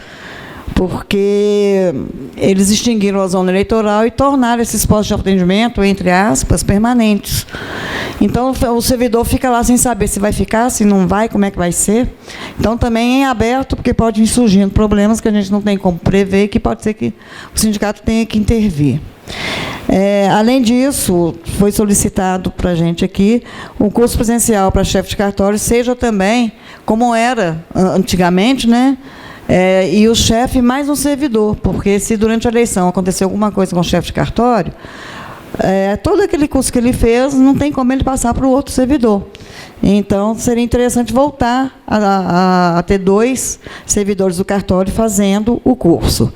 porque eles extinguiram a zona eleitoral e tornaram esses postos de atendimento, entre aspas, permanentes. Então, o servidor fica lá sem saber se vai ficar, se não vai, como é que vai ser. Então, também é aberto, porque pode ir surgindo problemas que a gente não tem como prever, que pode ser que o sindicato tenha que intervir. Além disso, foi solicitado para a gente aqui um curso presencial para chefe de cartório, seja também, como era antigamente, né, E o chefe mais um servidor, porque se durante a eleição acontecer alguma coisa com o chefe de cartório, todo aquele curso que ele fez, não tem como ele passar para o outro servidor. Então, seria interessante voltar a ter 2 servidores do cartório fazendo o curso.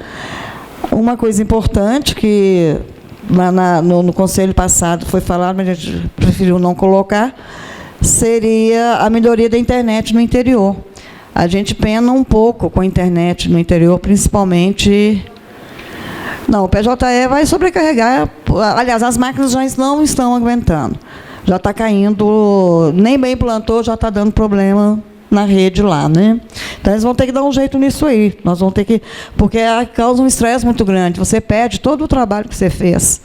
Uma coisa importante que no conselho passado foi falado, mas a gente preferiu não colocar, seria a melhoria da internet no interior. A gente pena um pouco com a internet no interior, principalmente... Não, o PJE vai sobrecarregar. Aliás, as máquinas já não estão aguentando. Já está caindo, nem bem plantou, já está dando problema na rede lá, né? Então, eles vão ter que dar um jeito nisso aí. Nós vamos ter que... Porque causa um estresse muito grande. Você perde todo o trabalho que você fez,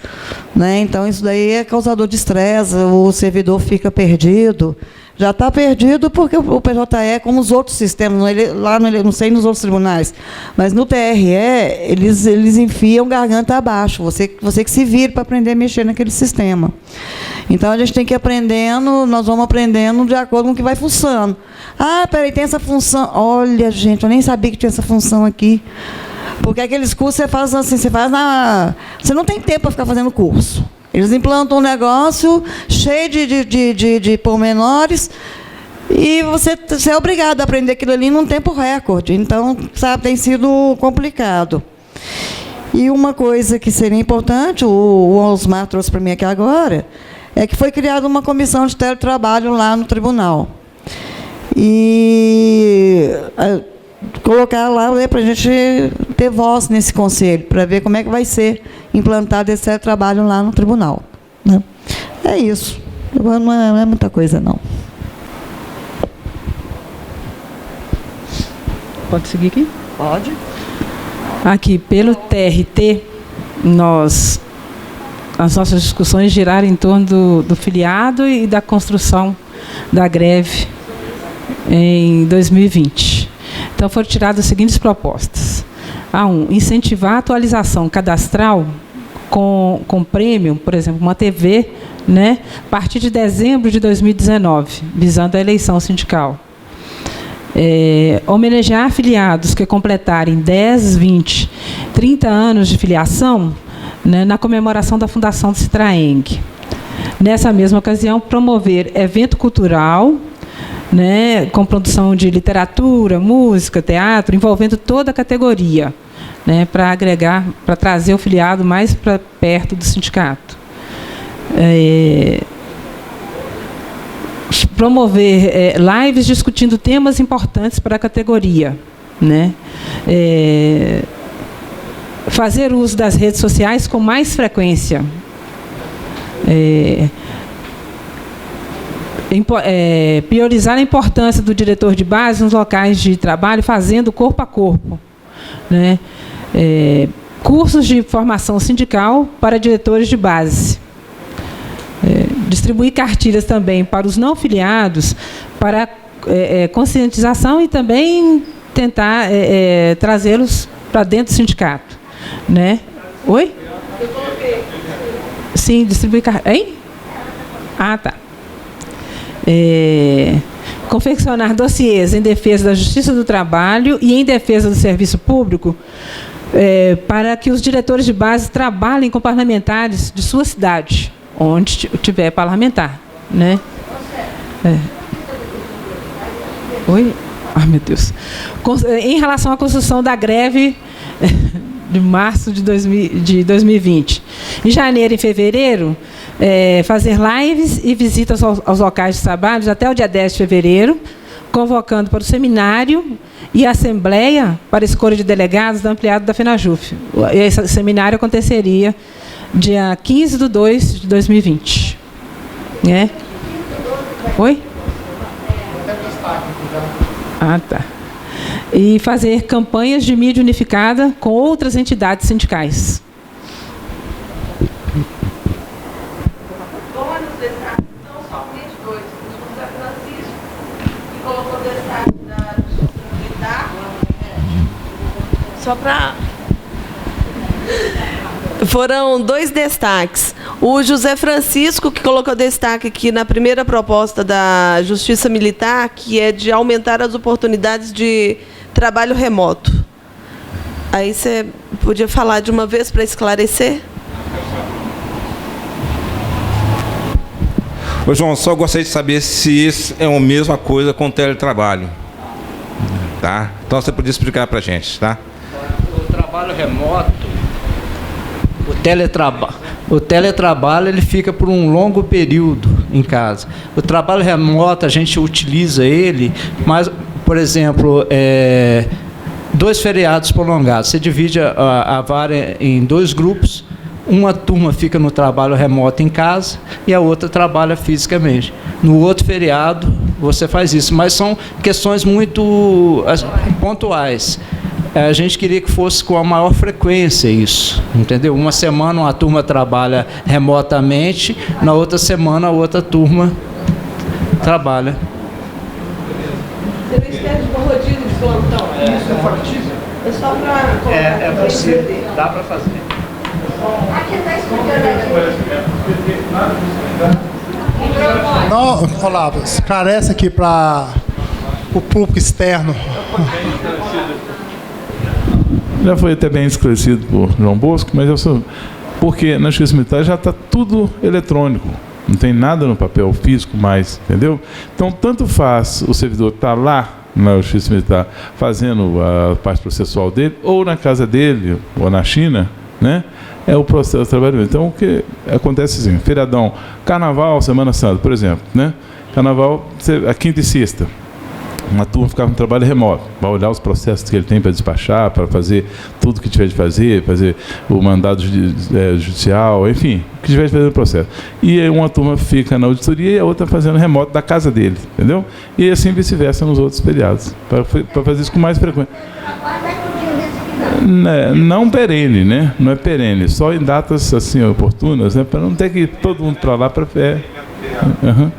né? Então, isso daí é causador de estresse, o servidor fica perdido. Já está perdido porque o PJE, como os outros sistemas, lá não sei nos outros tribunais, mas no TRE, eles enfiam garganta abaixo. Você que se vira para aprender a mexer naquele sistema. Então, a gente tem que ir aprendendo, nós vamos aprendendo de acordo com o que vai funcionando. Ah, peraí, tem essa função. Olha, gente, eu nem sabia que tinha essa função aqui. Porque aqueles cursos você faz assim, você não tem tempo para ficar fazendo curso. Eles implantam um negócio cheio de pormenores e você é obrigado a aprender aquilo ali num tempo recorde. Então, sabe, tem sido complicado. E uma coisa que seria importante, o Osmar trouxe para mim aqui agora, é que foi criada uma comissão de teletrabalho lá no tribunal. E colocar lá para a gente ter voz nesse conselho, para ver como é que vai ser implantado esse trabalho lá no tribunal, né? É isso. Não é muita coisa, não. Pode seguir aqui? Pode. Aqui, pelo TRT, as nossas discussões giraram em torno do filiado e da construção da greve em 2020. Então, foram tiradas as seguintes propostas. A1, incentivar a atualização cadastral com prêmio, por exemplo, uma TV, né, a partir de dezembro de 2019, visando a eleição sindical. Homenagear afiliados que completarem 10, 20, 30 anos de filiação, né, na comemoração da fundação do Citraeng. Nessa mesma ocasião, promover evento cultural, né, com produção de literatura, música, teatro, envolvendo toda a categoria, né, para agregar, para trazer o filiado mais para perto do sindicato. Promover lives discutindo temas importantes para a categoria, né? Fazer uso das redes sociais com mais frequência. Priorizar a importância do diretor de base nos locais de trabalho, fazendo corpo a corpo, né? Cursos de formação sindical para diretores de base. Distribuir cartilhas também para os não filiados, para conscientização e também tentar trazê-los para dentro do sindicato, né? Oi? Eu coloquei. Sim, distribuir cartilhas. Hein? Ah, tá. Confeccionar dossiês em defesa da justiça do trabalho e em defesa do serviço público, para que os diretores de base trabalhem com parlamentares de sua cidade, onde tiver parlamentar, né? Oi? Ai, meu Deus. Em relação à construção da greve de março de 2020. Em janeiro e fevereiro, fazer lives e visitas aos locais de trabalho até o dia 10 de fevereiro, convocando para o seminário e a assembleia para escolha de delegados do ampliado da FENAJUF. Esse seminário aconteceria dia 15/2 de 2020. Né? Oi? Ah, tá. E fazer campanhas de mídia unificada com outras entidades sindicais. Só para... Foram 2 destaques. O José Francisco, que colocou destaque aqui na primeira proposta da Justiça Militar, que é de aumentar as oportunidades de trabalho remoto. Aí você podia falar de uma vez para esclarecer? Ô, João, só gostaria de saber se isso é a mesma coisa com o teletrabalho. Tá? Então você podia explicar para a gente, tá? O trabalho remoto, o teletrabalho ele fica por um longo período em casa. O trabalho remoto a gente utiliza ele, mas, por exemplo, 2 feriados prolongados. Você divide a vara em 2 grupos. Uma turma fica no trabalho remoto em casa e a outra trabalha fisicamente. No outro feriado, você faz isso. Mas são questões muito pontuais. A gente queria que fosse com a maior frequência isso, entendeu? Uma semana uma turma trabalha remotamente, na outra semana a outra turma trabalha. Você não esquece de uma rodízio de plantão. Isso é fortíssimo. É só para... É possível, dá para fazer. Não, Olavo, esclarece aqui para o público externo. Já foi até bem esclarecido por João Bosco, mas porque na Justiça Militar já está tudo eletrônico, não tem nada no papel físico mais, entendeu? Então, tanto faz o servidor estar lá na Justiça Militar fazendo a parte processual dele, ou na casa dele, ou na China, né? É o processo de trabalho. Então, o que acontece assim, feriadão, Carnaval, Semana Santa, por exemplo, né? Carnaval, a quinta e sexta, uma turma ficava no trabalho remoto, para olhar os processos que ele tem para despachar, para fazer tudo que tiver de fazer o mandado judicial, enfim, o que tiver de fazer no processo. E aí uma turma fica na auditoria e a outra fazendo remoto da casa dele, entendeu? E assim vice-versa nos outros feriados, para fazer isso com mais frequência. Não perene, né? Não é perene, só em datas assim oportunas, né? Para não ter que ir todo mundo para lá para fé. Uhum.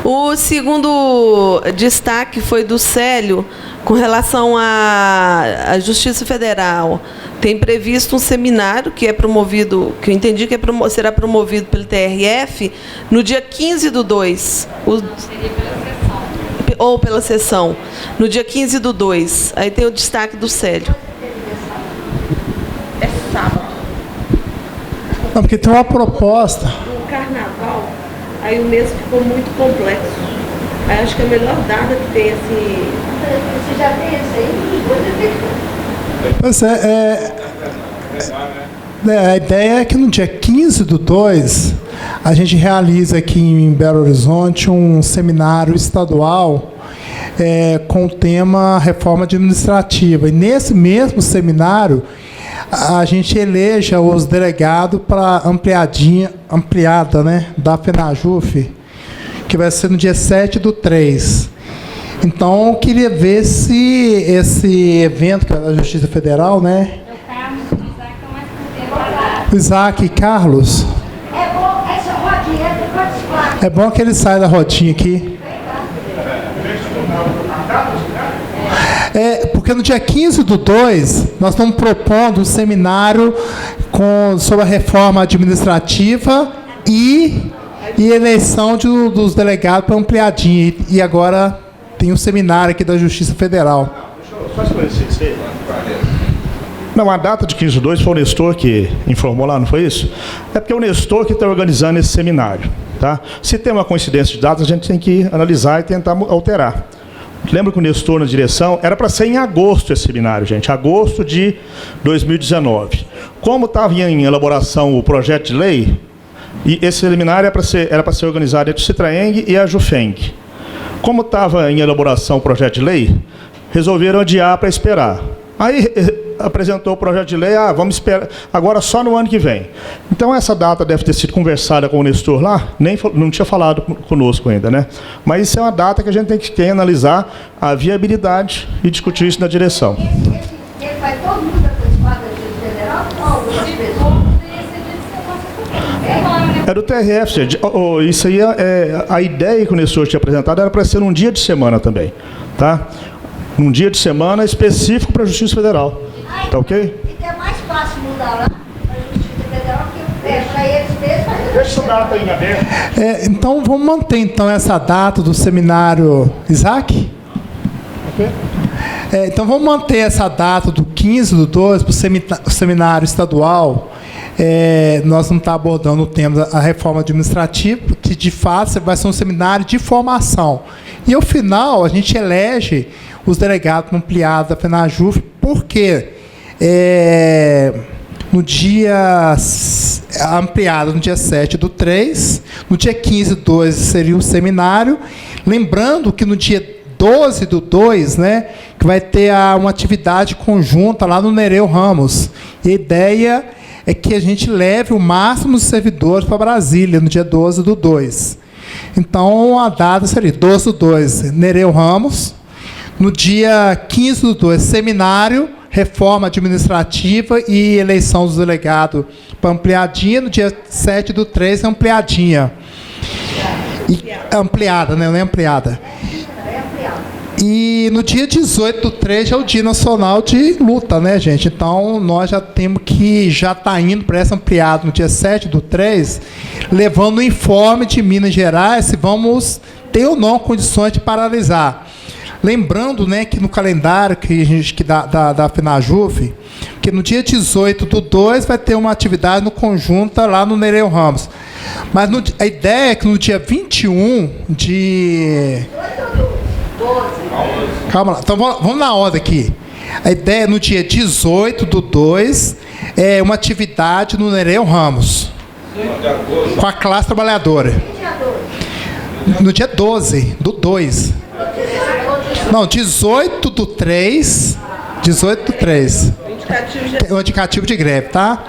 O segundo destaque foi do Célio com relação à Justiça Federal. Tem previsto um seminário que é promovido, que eu entendi que será promovido pelo TRF no dia 15/2. Ou pela sessão. No dia 15/2. Aí tem o destaque do Célio. É sábado. Não, porque tem uma proposta. No Carnaval, aí o mês ficou muito complexo. Aí acho que a melhor data que tem assim. Você já tem isso aí? Pois a ideia é que no dia 15/2 a gente realiza aqui em Belo Horizonte um seminário estadual com o tema reforma administrativa. E nesse mesmo seminário a gente eleja os delegados para ampliada, né, da FENAJUF, que vai ser no dia 7/3. Então, eu queria ver se esse evento que é da Justiça Federal, né? O Isaac e Carlos. É bom, essa rodinha é É bom que ele saia da rodinha aqui. Porque no dia 15/2, nós estamos propondo um seminário sobre a reforma administrativa e eleição dos delegados para ampliadinha. E agora tem um seminário aqui da Justiça Federal. Só esclarecer isso aí. Não, a data de 15/2 foi o Nestor que informou lá, não foi isso? É porque é o Nestor que está organizando esse seminário. Tá? Se tem uma coincidência de datas, a gente tem que analisar e tentar alterar. Lembra que o Nestor na direção era para ser em agosto esse seminário, gente, agosto de 2019. Como estava em elaboração o projeto de lei, e esse seminário era para ser organizado entre o Citraeng e a Jufeng. Como estava em elaboração o projeto de lei, resolveram adiar para esperar. Aí apresentou o projeto de lei, vamos esperar, agora só no ano que vem. Então essa data deve ter sido conversada com o Nestor lá, não tinha falado conosco ainda, né? Mas isso é uma data que a gente tem que analisar a viabilidade e discutir isso na direção. Ele vai todo mundo participar da Justiça Federal? Ou algumas pessoas? É do TRF, gente. Isso aí a ideia que o Nestor tinha apresentado era para ser num dia de semana também, tá? Um dia de semana específico para a Justiça Federal. Tá ok? E é mais fácil mudar lá para a Justiça Federal que para eles mesmos. Deixa essa data aí aberta. Então, vamos manter então essa data do seminário Isaac? Então, vamos manter essa data do 15/2 para o seminário estadual. Nós não estamos abordando o tema da reforma administrativa, que de fato vai ser um seminário de formação. E ao final, a gente elege os delegados ampliados da FENAJUF, porque no dia ampliado, no dia 7/3, no dia 15/2 seria o seminário. Lembrando que no dia 12/2, né, que vai ter uma atividade conjunta lá no Nereu Ramos. E a ideia é que a gente leve o máximo de servidores para Brasília, no dia 12/2. Então, a data seria 12/2, Nereu Ramos. No dia 15/2, seminário, reforma administrativa e eleição dos delegados para Ampliadinha. No dia 7/3, ampliadinha. Ampliada, né? Não é ampliada. E no dia 18/3 é o Dia Nacional de Luta, né, gente? Então, nós já temos que estar indo para essa ampliada no dia 7/3, levando o informe de Minas Gerais se vamos ter ou não condições de paralisar. Lembrando, né, que no calendário da FENAJUF, que no dia 18/2 vai ter uma atividade no conjunta lá no Nereu Ramos. Mas a ideia é que no dia 21 de... Calma lá, então vamos na ordem aqui. A ideia é no dia 18/2 é uma atividade no Nereu Ramos com a classe trabalhadora. No dia 12/2. Não, 18/3. 18/3. O indicativo de greve, tá?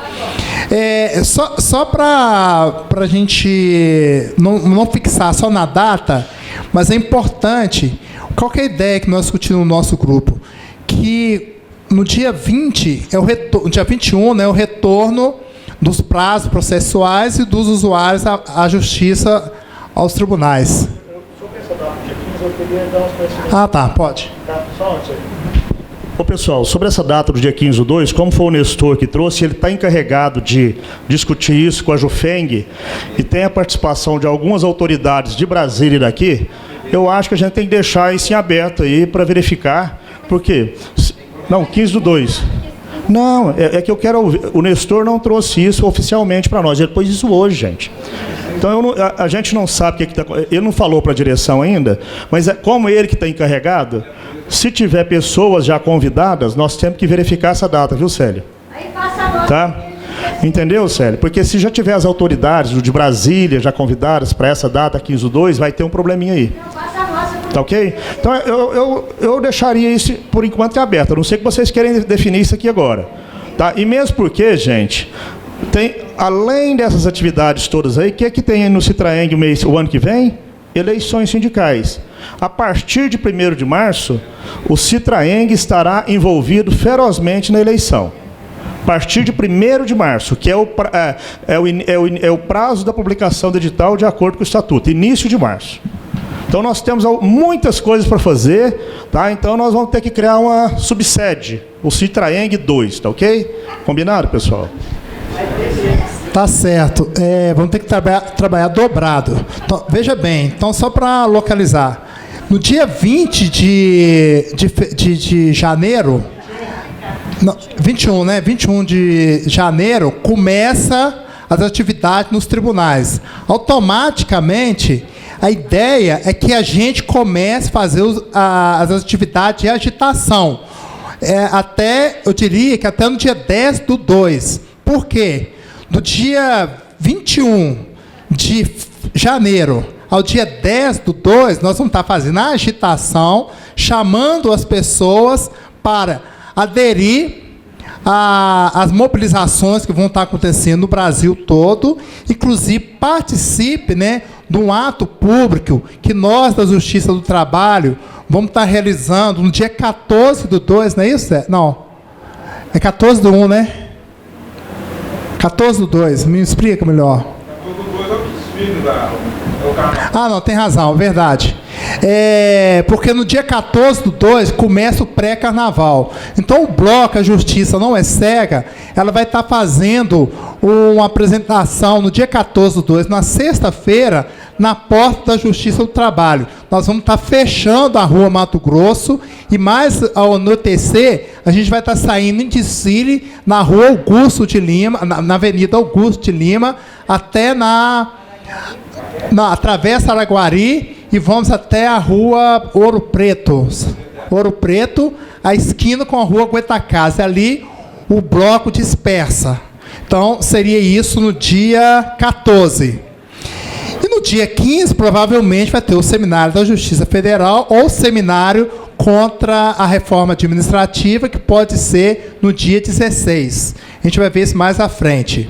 Só para a gente não fixar só na data, mas é importante. Qual que é a ideia que nós discutimos no nosso grupo? Que no dia 20, no dia 21, né, é o retorno dos prazos processuais e dos usuários à justiça, aos tribunais. Tá, pode. Só antes aí. Ô, pessoal, sobre essa data do dia 15/2, como foi o Nestor que trouxe, ele está encarregado de discutir isso com a JUFENG e tem a participação de algumas autoridades de Brasília e daqui. Eu acho que a gente tem que deixar isso em aberto aí para verificar, porque... Não, 15/2. Não, é que eu quero ouvir. O Nestor não trouxe isso oficialmente para nós, ele pôs isso hoje, gente. Então, a gente não sabe o que está... Ele não falou para a direção ainda, mas como ele que está encarregado, se tiver pessoas já convidadas, nós temos que verificar essa data, viu, Célio? Tá? Entendeu, Célio? Porque se já tiver as autoridades de Brasília já convidadas para essa data, 15/2, vai ter um probleminha aí. Tá ok? Então, eu deixaria isso, por enquanto, aberto. A não ser que vocês querem definir isso aqui agora. Tá? E mesmo porque, gente... além dessas atividades todas aí, o que é que tem no Citraeng o ano que vem? Eleições sindicais. A partir de 1º de março, o Citraeng estará envolvido ferozmente na eleição. A partir de 1º de março, que é o prazo da publicação do edital de acordo com o Estatuto, início de março. Então, nós temos muitas coisas para fazer, tá? Então, nós vamos ter que criar uma subsede, o Citraeng 2, tá ok? Combinado, pessoal? Tá certo. Vamos ter que trabalhar dobrado. Então, veja bem, então só para localizar. No dia 20 de janeiro, não, 21, né? 21 de janeiro, começa as atividades nos tribunais. Automaticamente, a ideia é que a gente comece a fazer as atividades de agitação. Eu diria que até no dia 10/2. Por quê? Do dia 21 de janeiro ao dia 10/2, nós vamos estar fazendo a agitação, chamando as pessoas para aderir às mobilizações que vão estar acontecendo no Brasil todo. Inclusive, participe, né, de um ato público que nós, da Justiça do Trabalho, vamos estar realizando no dia 14/2, não é isso? Não. É 14/1, né? 14/2, me explica melhor. Ah, não, tem razão, verdade. Porque no dia 14/2 começa o pré-carnaval. Então o bloco A Justiça Não É Cega, ela vai estar fazendo uma apresentação no dia 14/2, na sexta-feira, na porta da Justiça do Trabalho. Nós vamos estar fechando a rua Mato Grosso e mais ao anoitecer, a gente vai estar saindo em desfile na rua Augusto de Lima, na Avenida Augusto de Lima, até na Travessa Araguari e vamos até a rua Ouro Preto. Ouro Preto, a esquina com a rua Goitacás. Ali o bloco dispersa. Então, seria isso no dia 14. E no dia 15, provavelmente, vai ter o seminário da Justiça Federal ou o seminário contra a reforma administrativa, que pode ser no dia 16. A gente vai ver isso mais à frente.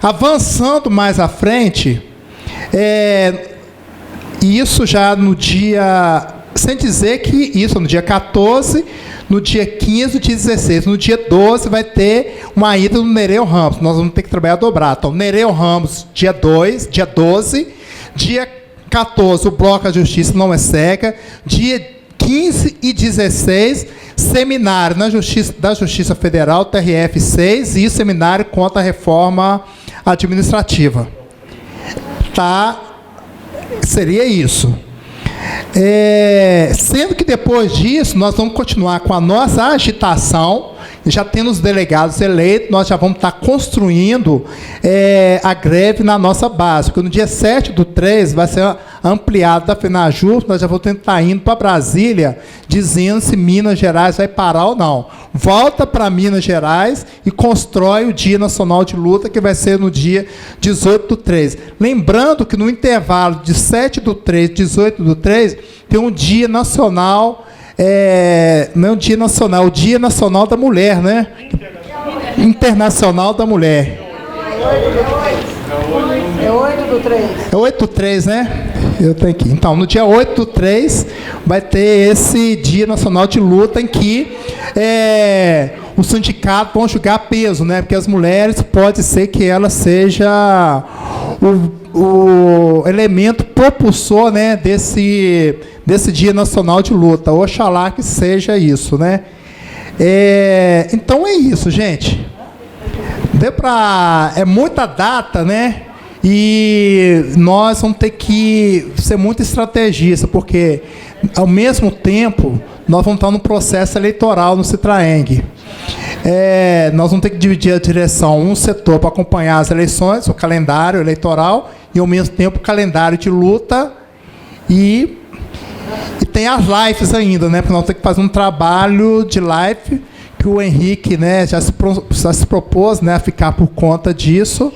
Avançando mais à frente, isso já no dia... Sem dizer que isso no dia 14, no dia 15, no dia 16. No dia 12 vai ter uma ida no Nereu Ramos. Nós vamos ter que trabalhar dobrado. Então, Nereu Ramos, dia 12. Dia 14, o Bloco A Justiça Não É Cega. Dia 15 e 16, seminário da Justiça Federal, TRF 6, e seminário contra a reforma administrativa. Tá? Seria isso. Sendo que depois disso, nós vamos continuar com a nossa agitação, já tendo os delegados eleitos, nós já vamos estar construindo a greve na nossa base, porque no dia 7/3 vai ser ampliado da FENAJUR, nós já vamos tentar indo para Brasília, dizendo se Minas Gerais vai parar ou não. Volta para Minas Gerais e constrói o Dia Nacional de Luta, que vai ser no dia 18/3. Lembrando que no intervalo de 7/3 e 18/3, tem um Dia Nacional, não é um Dia Nacional, é o Dia Nacional da Mulher, né? Internacional da Mulher. É 8/3. É 8/3, né? Eu tenho aqui. Então, no dia 8/3 vai ter esse Dia Nacional de Luta em que os sindicatos vão jogar peso, né? Porque as mulheres pode ser que ela seja o elemento propulsor, né, desse Dia Nacional de Luta. Oxalá que seja isso, né? Então é isso, gente. É muita data, né? E nós vamos ter que ser muito estrategista, porque, ao mesmo tempo, nós vamos estar no processo eleitoral no Citraeng. Nós vamos ter que dividir a direção, um setor para acompanhar as eleições, o calendário eleitoral, e, ao mesmo tempo, o calendário de luta. E tem as lives ainda, né? Porque nós temos que fazer um trabalho de live, que o Henrique, né, já se propôs, né, a ficar por conta disso.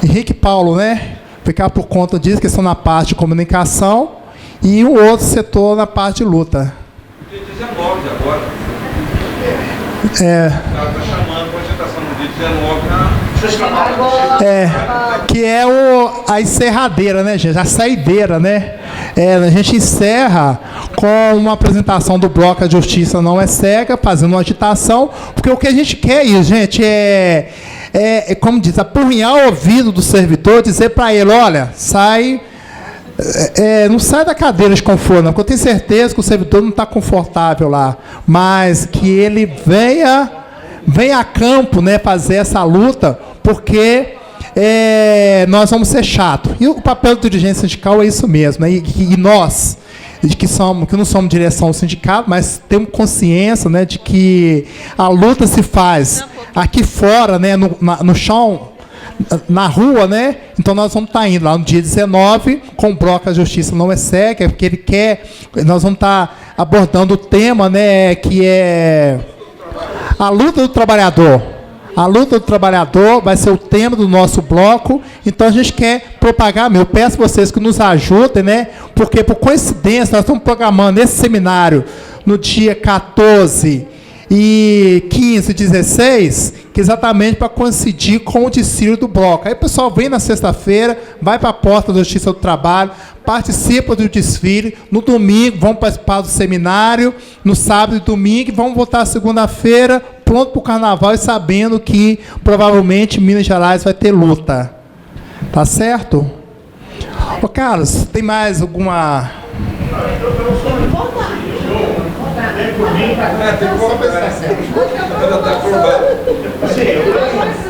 Henrique e Paulo, né? Ficar por conta disso, que estão na parte de comunicação, e o outro setor na parte de luta. Dia 19 agora. Está chamando para a agitação no dia 19 que é a encerradeira, né, gente? A saideira, né? A gente encerra com uma apresentação do Bloco A Justiça Não É Cega, fazendo uma agitação, porque o que a gente quer isso, gente, como diz, apurrinhar o ouvido do servidor, dizer para ele, olha, sai, não sai da cadeira de conforto, não, porque eu tenho certeza que o servidor não está confortável lá, mas que ele venha a campo, né, fazer essa luta, porque nós vamos ser chatos. E o papel do dirigente sindical é isso mesmo, né? E nós, que não somos direção do sindicato, mas temos consciência, né, de que a luta se faz aqui fora, né, no chão, na rua, né? Então nós vamos estar indo lá no dia 19 com o Bloco A Justiça Não É Cega, porque nós vamos estar abordando o tema, né, que é a luta do trabalhador. A luta do trabalhador vai ser o tema do nosso bloco, então a gente quer propagar, eu peço a vocês que nos ajudem, né? Porque, por coincidência, nós estamos programando esse seminário no dia 14 e 15 e 16, que exatamente para coincidir com o desfile do bloco. Aí o pessoal vem na sexta-feira, vai para a porta da Justiça do Trabalho, participa do desfile, no domingo vão participar do seminário, no sábado e domingo, vão voltar segunda-feira, pronto para o carnaval e sabendo que provavelmente Minas Gerais vai ter luta. Tá certo? Ô Carlos, tem mais alguma...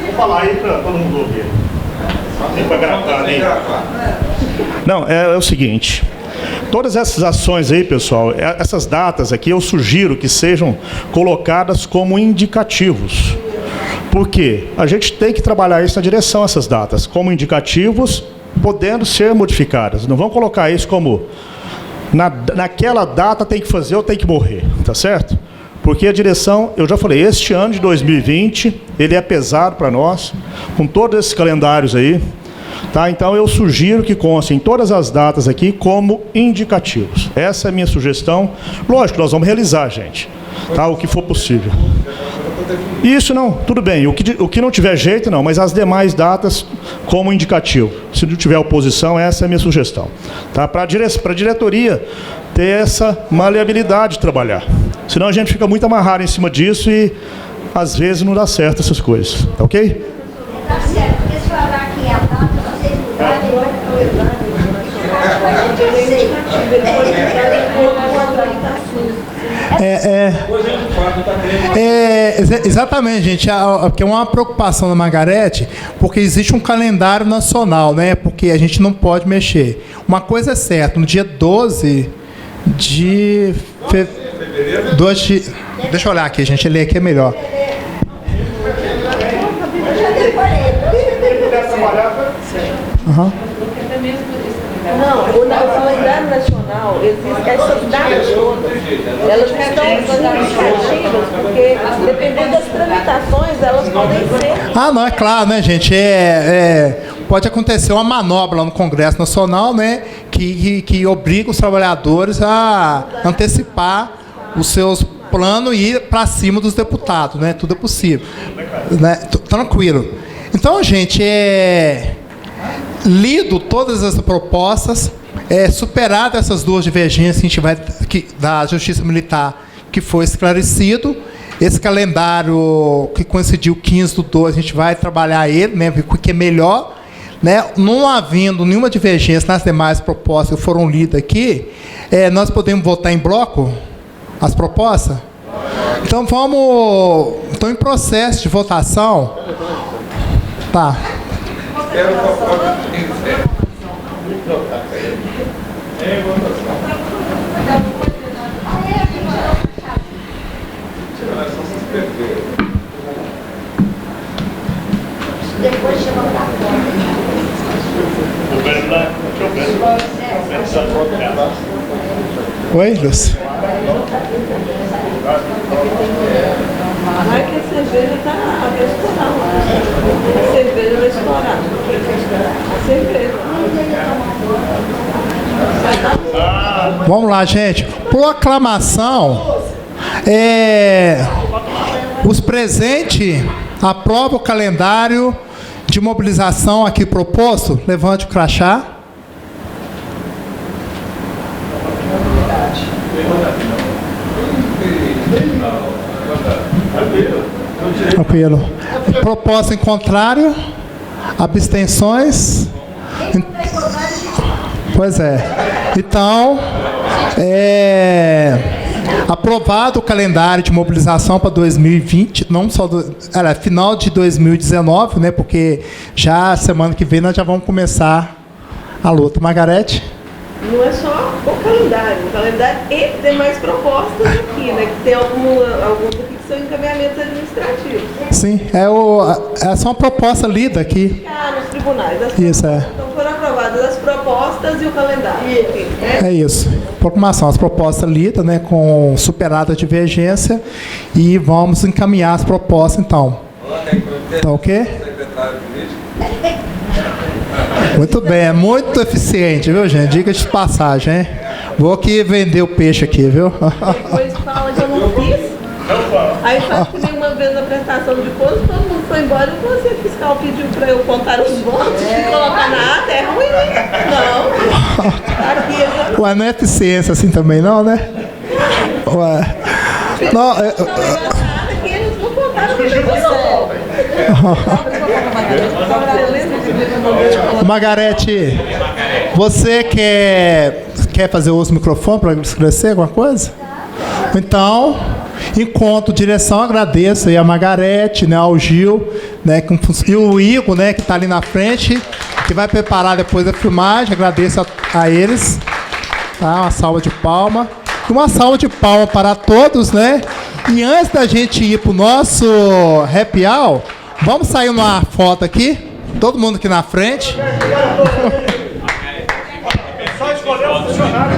Vou falar aí para todo mundo ouvir. Não, é o seguinte. Todas essas ações aí, pessoal, essas datas aqui, eu sugiro que sejam colocadas como indicativos. Por quê? A gente tem que trabalhar isso na direção, essas datas, como indicativos, podendo ser modificadas. Não vamos colocar isso como naquela data tem que fazer ou tem que morrer, tá certo? Porque a direção, eu já falei, este ano de 2020, ele é pesado para nós, com todos esses calendários aí, tá? Então eu sugiro que constem todas as datas aqui como indicativos. Essa é a minha sugestão. Lógico, nós vamos realizar, gente, tá? O que for possível. Isso não, tudo bem. O que não tiver jeito, não, mas as demais datas como indicativo. Se não tiver oposição, essa é a minha sugestão. Tá? Para a diretoria ter essa maleabilidade de trabalhar. Senão a gente fica muito amarrado em cima disso e às vezes não dá certo essas coisas. Tá ok? Tá certo, porque se falar que a data, vocês exatamente, gente, porque é uma preocupação da Margarete, porque existe um calendário nacional, né? Porque a gente não pode mexer. Uma coisa é certa, no dia 12 de fevereiro. Deixa eu olhar aqui, gente, ler aqui é melhor. Uhum. Não, o calendário nacional, existe, essas datas todas, elas estão indicativas, porque dependendo das tramitações, elas podem ser... Ah, não, é claro, né, gente? Pode acontecer uma manobra lá no Congresso Nacional, né, que obriga os trabalhadores a antecipar os seus planos e ir para cima dos deputados, né? Tudo é possível. Né? Tranquilo. Então, gente, lido todas as propostas, superado essas duas divergências que a gente vai da Justiça Militar, que foi esclarecido, esse calendário que coincidiu 15/2, a gente vai trabalhar ele, né, porque é melhor, né, não havendo nenhuma divergência nas demais propostas que foram lidas aqui, nós podemos votar em bloco as propostas? Então estão em processo de votação. Tá. Depois chama pra Oi, Lúcia. Vai que a cerveja vai estourar lá. A cerveja vai estourar. A cerveja. Vamos lá, gente. Proclamação. Os presentes aprovam o calendário de mobilização aqui proposto. Levante o crachá. Tranquilo. Proposta em contrário. Abstenções. Pois é. Então, aprovado o calendário de mobilização para 2020, não só final de 2019, né? Porque já semana que vem nós já vamos começar a luta. Margarete? Não é só o calendário e demais propostas aqui, né? Que tem alguns aqui que são encaminhamentos administrativos. Sim, é só uma proposta lida aqui. Nos tribunais. Isso, Então foram aprovadas as propostas e o calendário. É isso. Proclamação, as propostas lidas, né? Com superada a divergência. E vamos encaminhar as propostas, então. Tá ok? Muito bem, é muito eficiente, viu, gente? Diga de passagem, hein? Vou aqui vender o peixe aqui, viu? Depois fala que eu não fiz. Aí faz que nenhuma vez na prestação de contas, todo mundo foi embora e o Conselho Fiscal pediu para eu contar os votos e colocar na ata. É ruim, né? Não. Aqui, Ué, não é eficiência assim também, não, né? Ué. Não, aqui eles não contaram o que eu Margarete, você quer fazer uso do microfone para esclarecer alguma coisa? Então, enquanto direção, agradeço aí a Margarete, né, ao Gil, né, e o Igor, né, que está ali na frente, que vai preparar depois a filmagem. Agradeço a eles. Tá? Uma salva de palmas. E uma salva de palmas para todos, né? E antes da gente ir para o nosso happy hour, vamos sair numa foto aqui. Todo mundo aqui na frente. Só escolher o funcionário.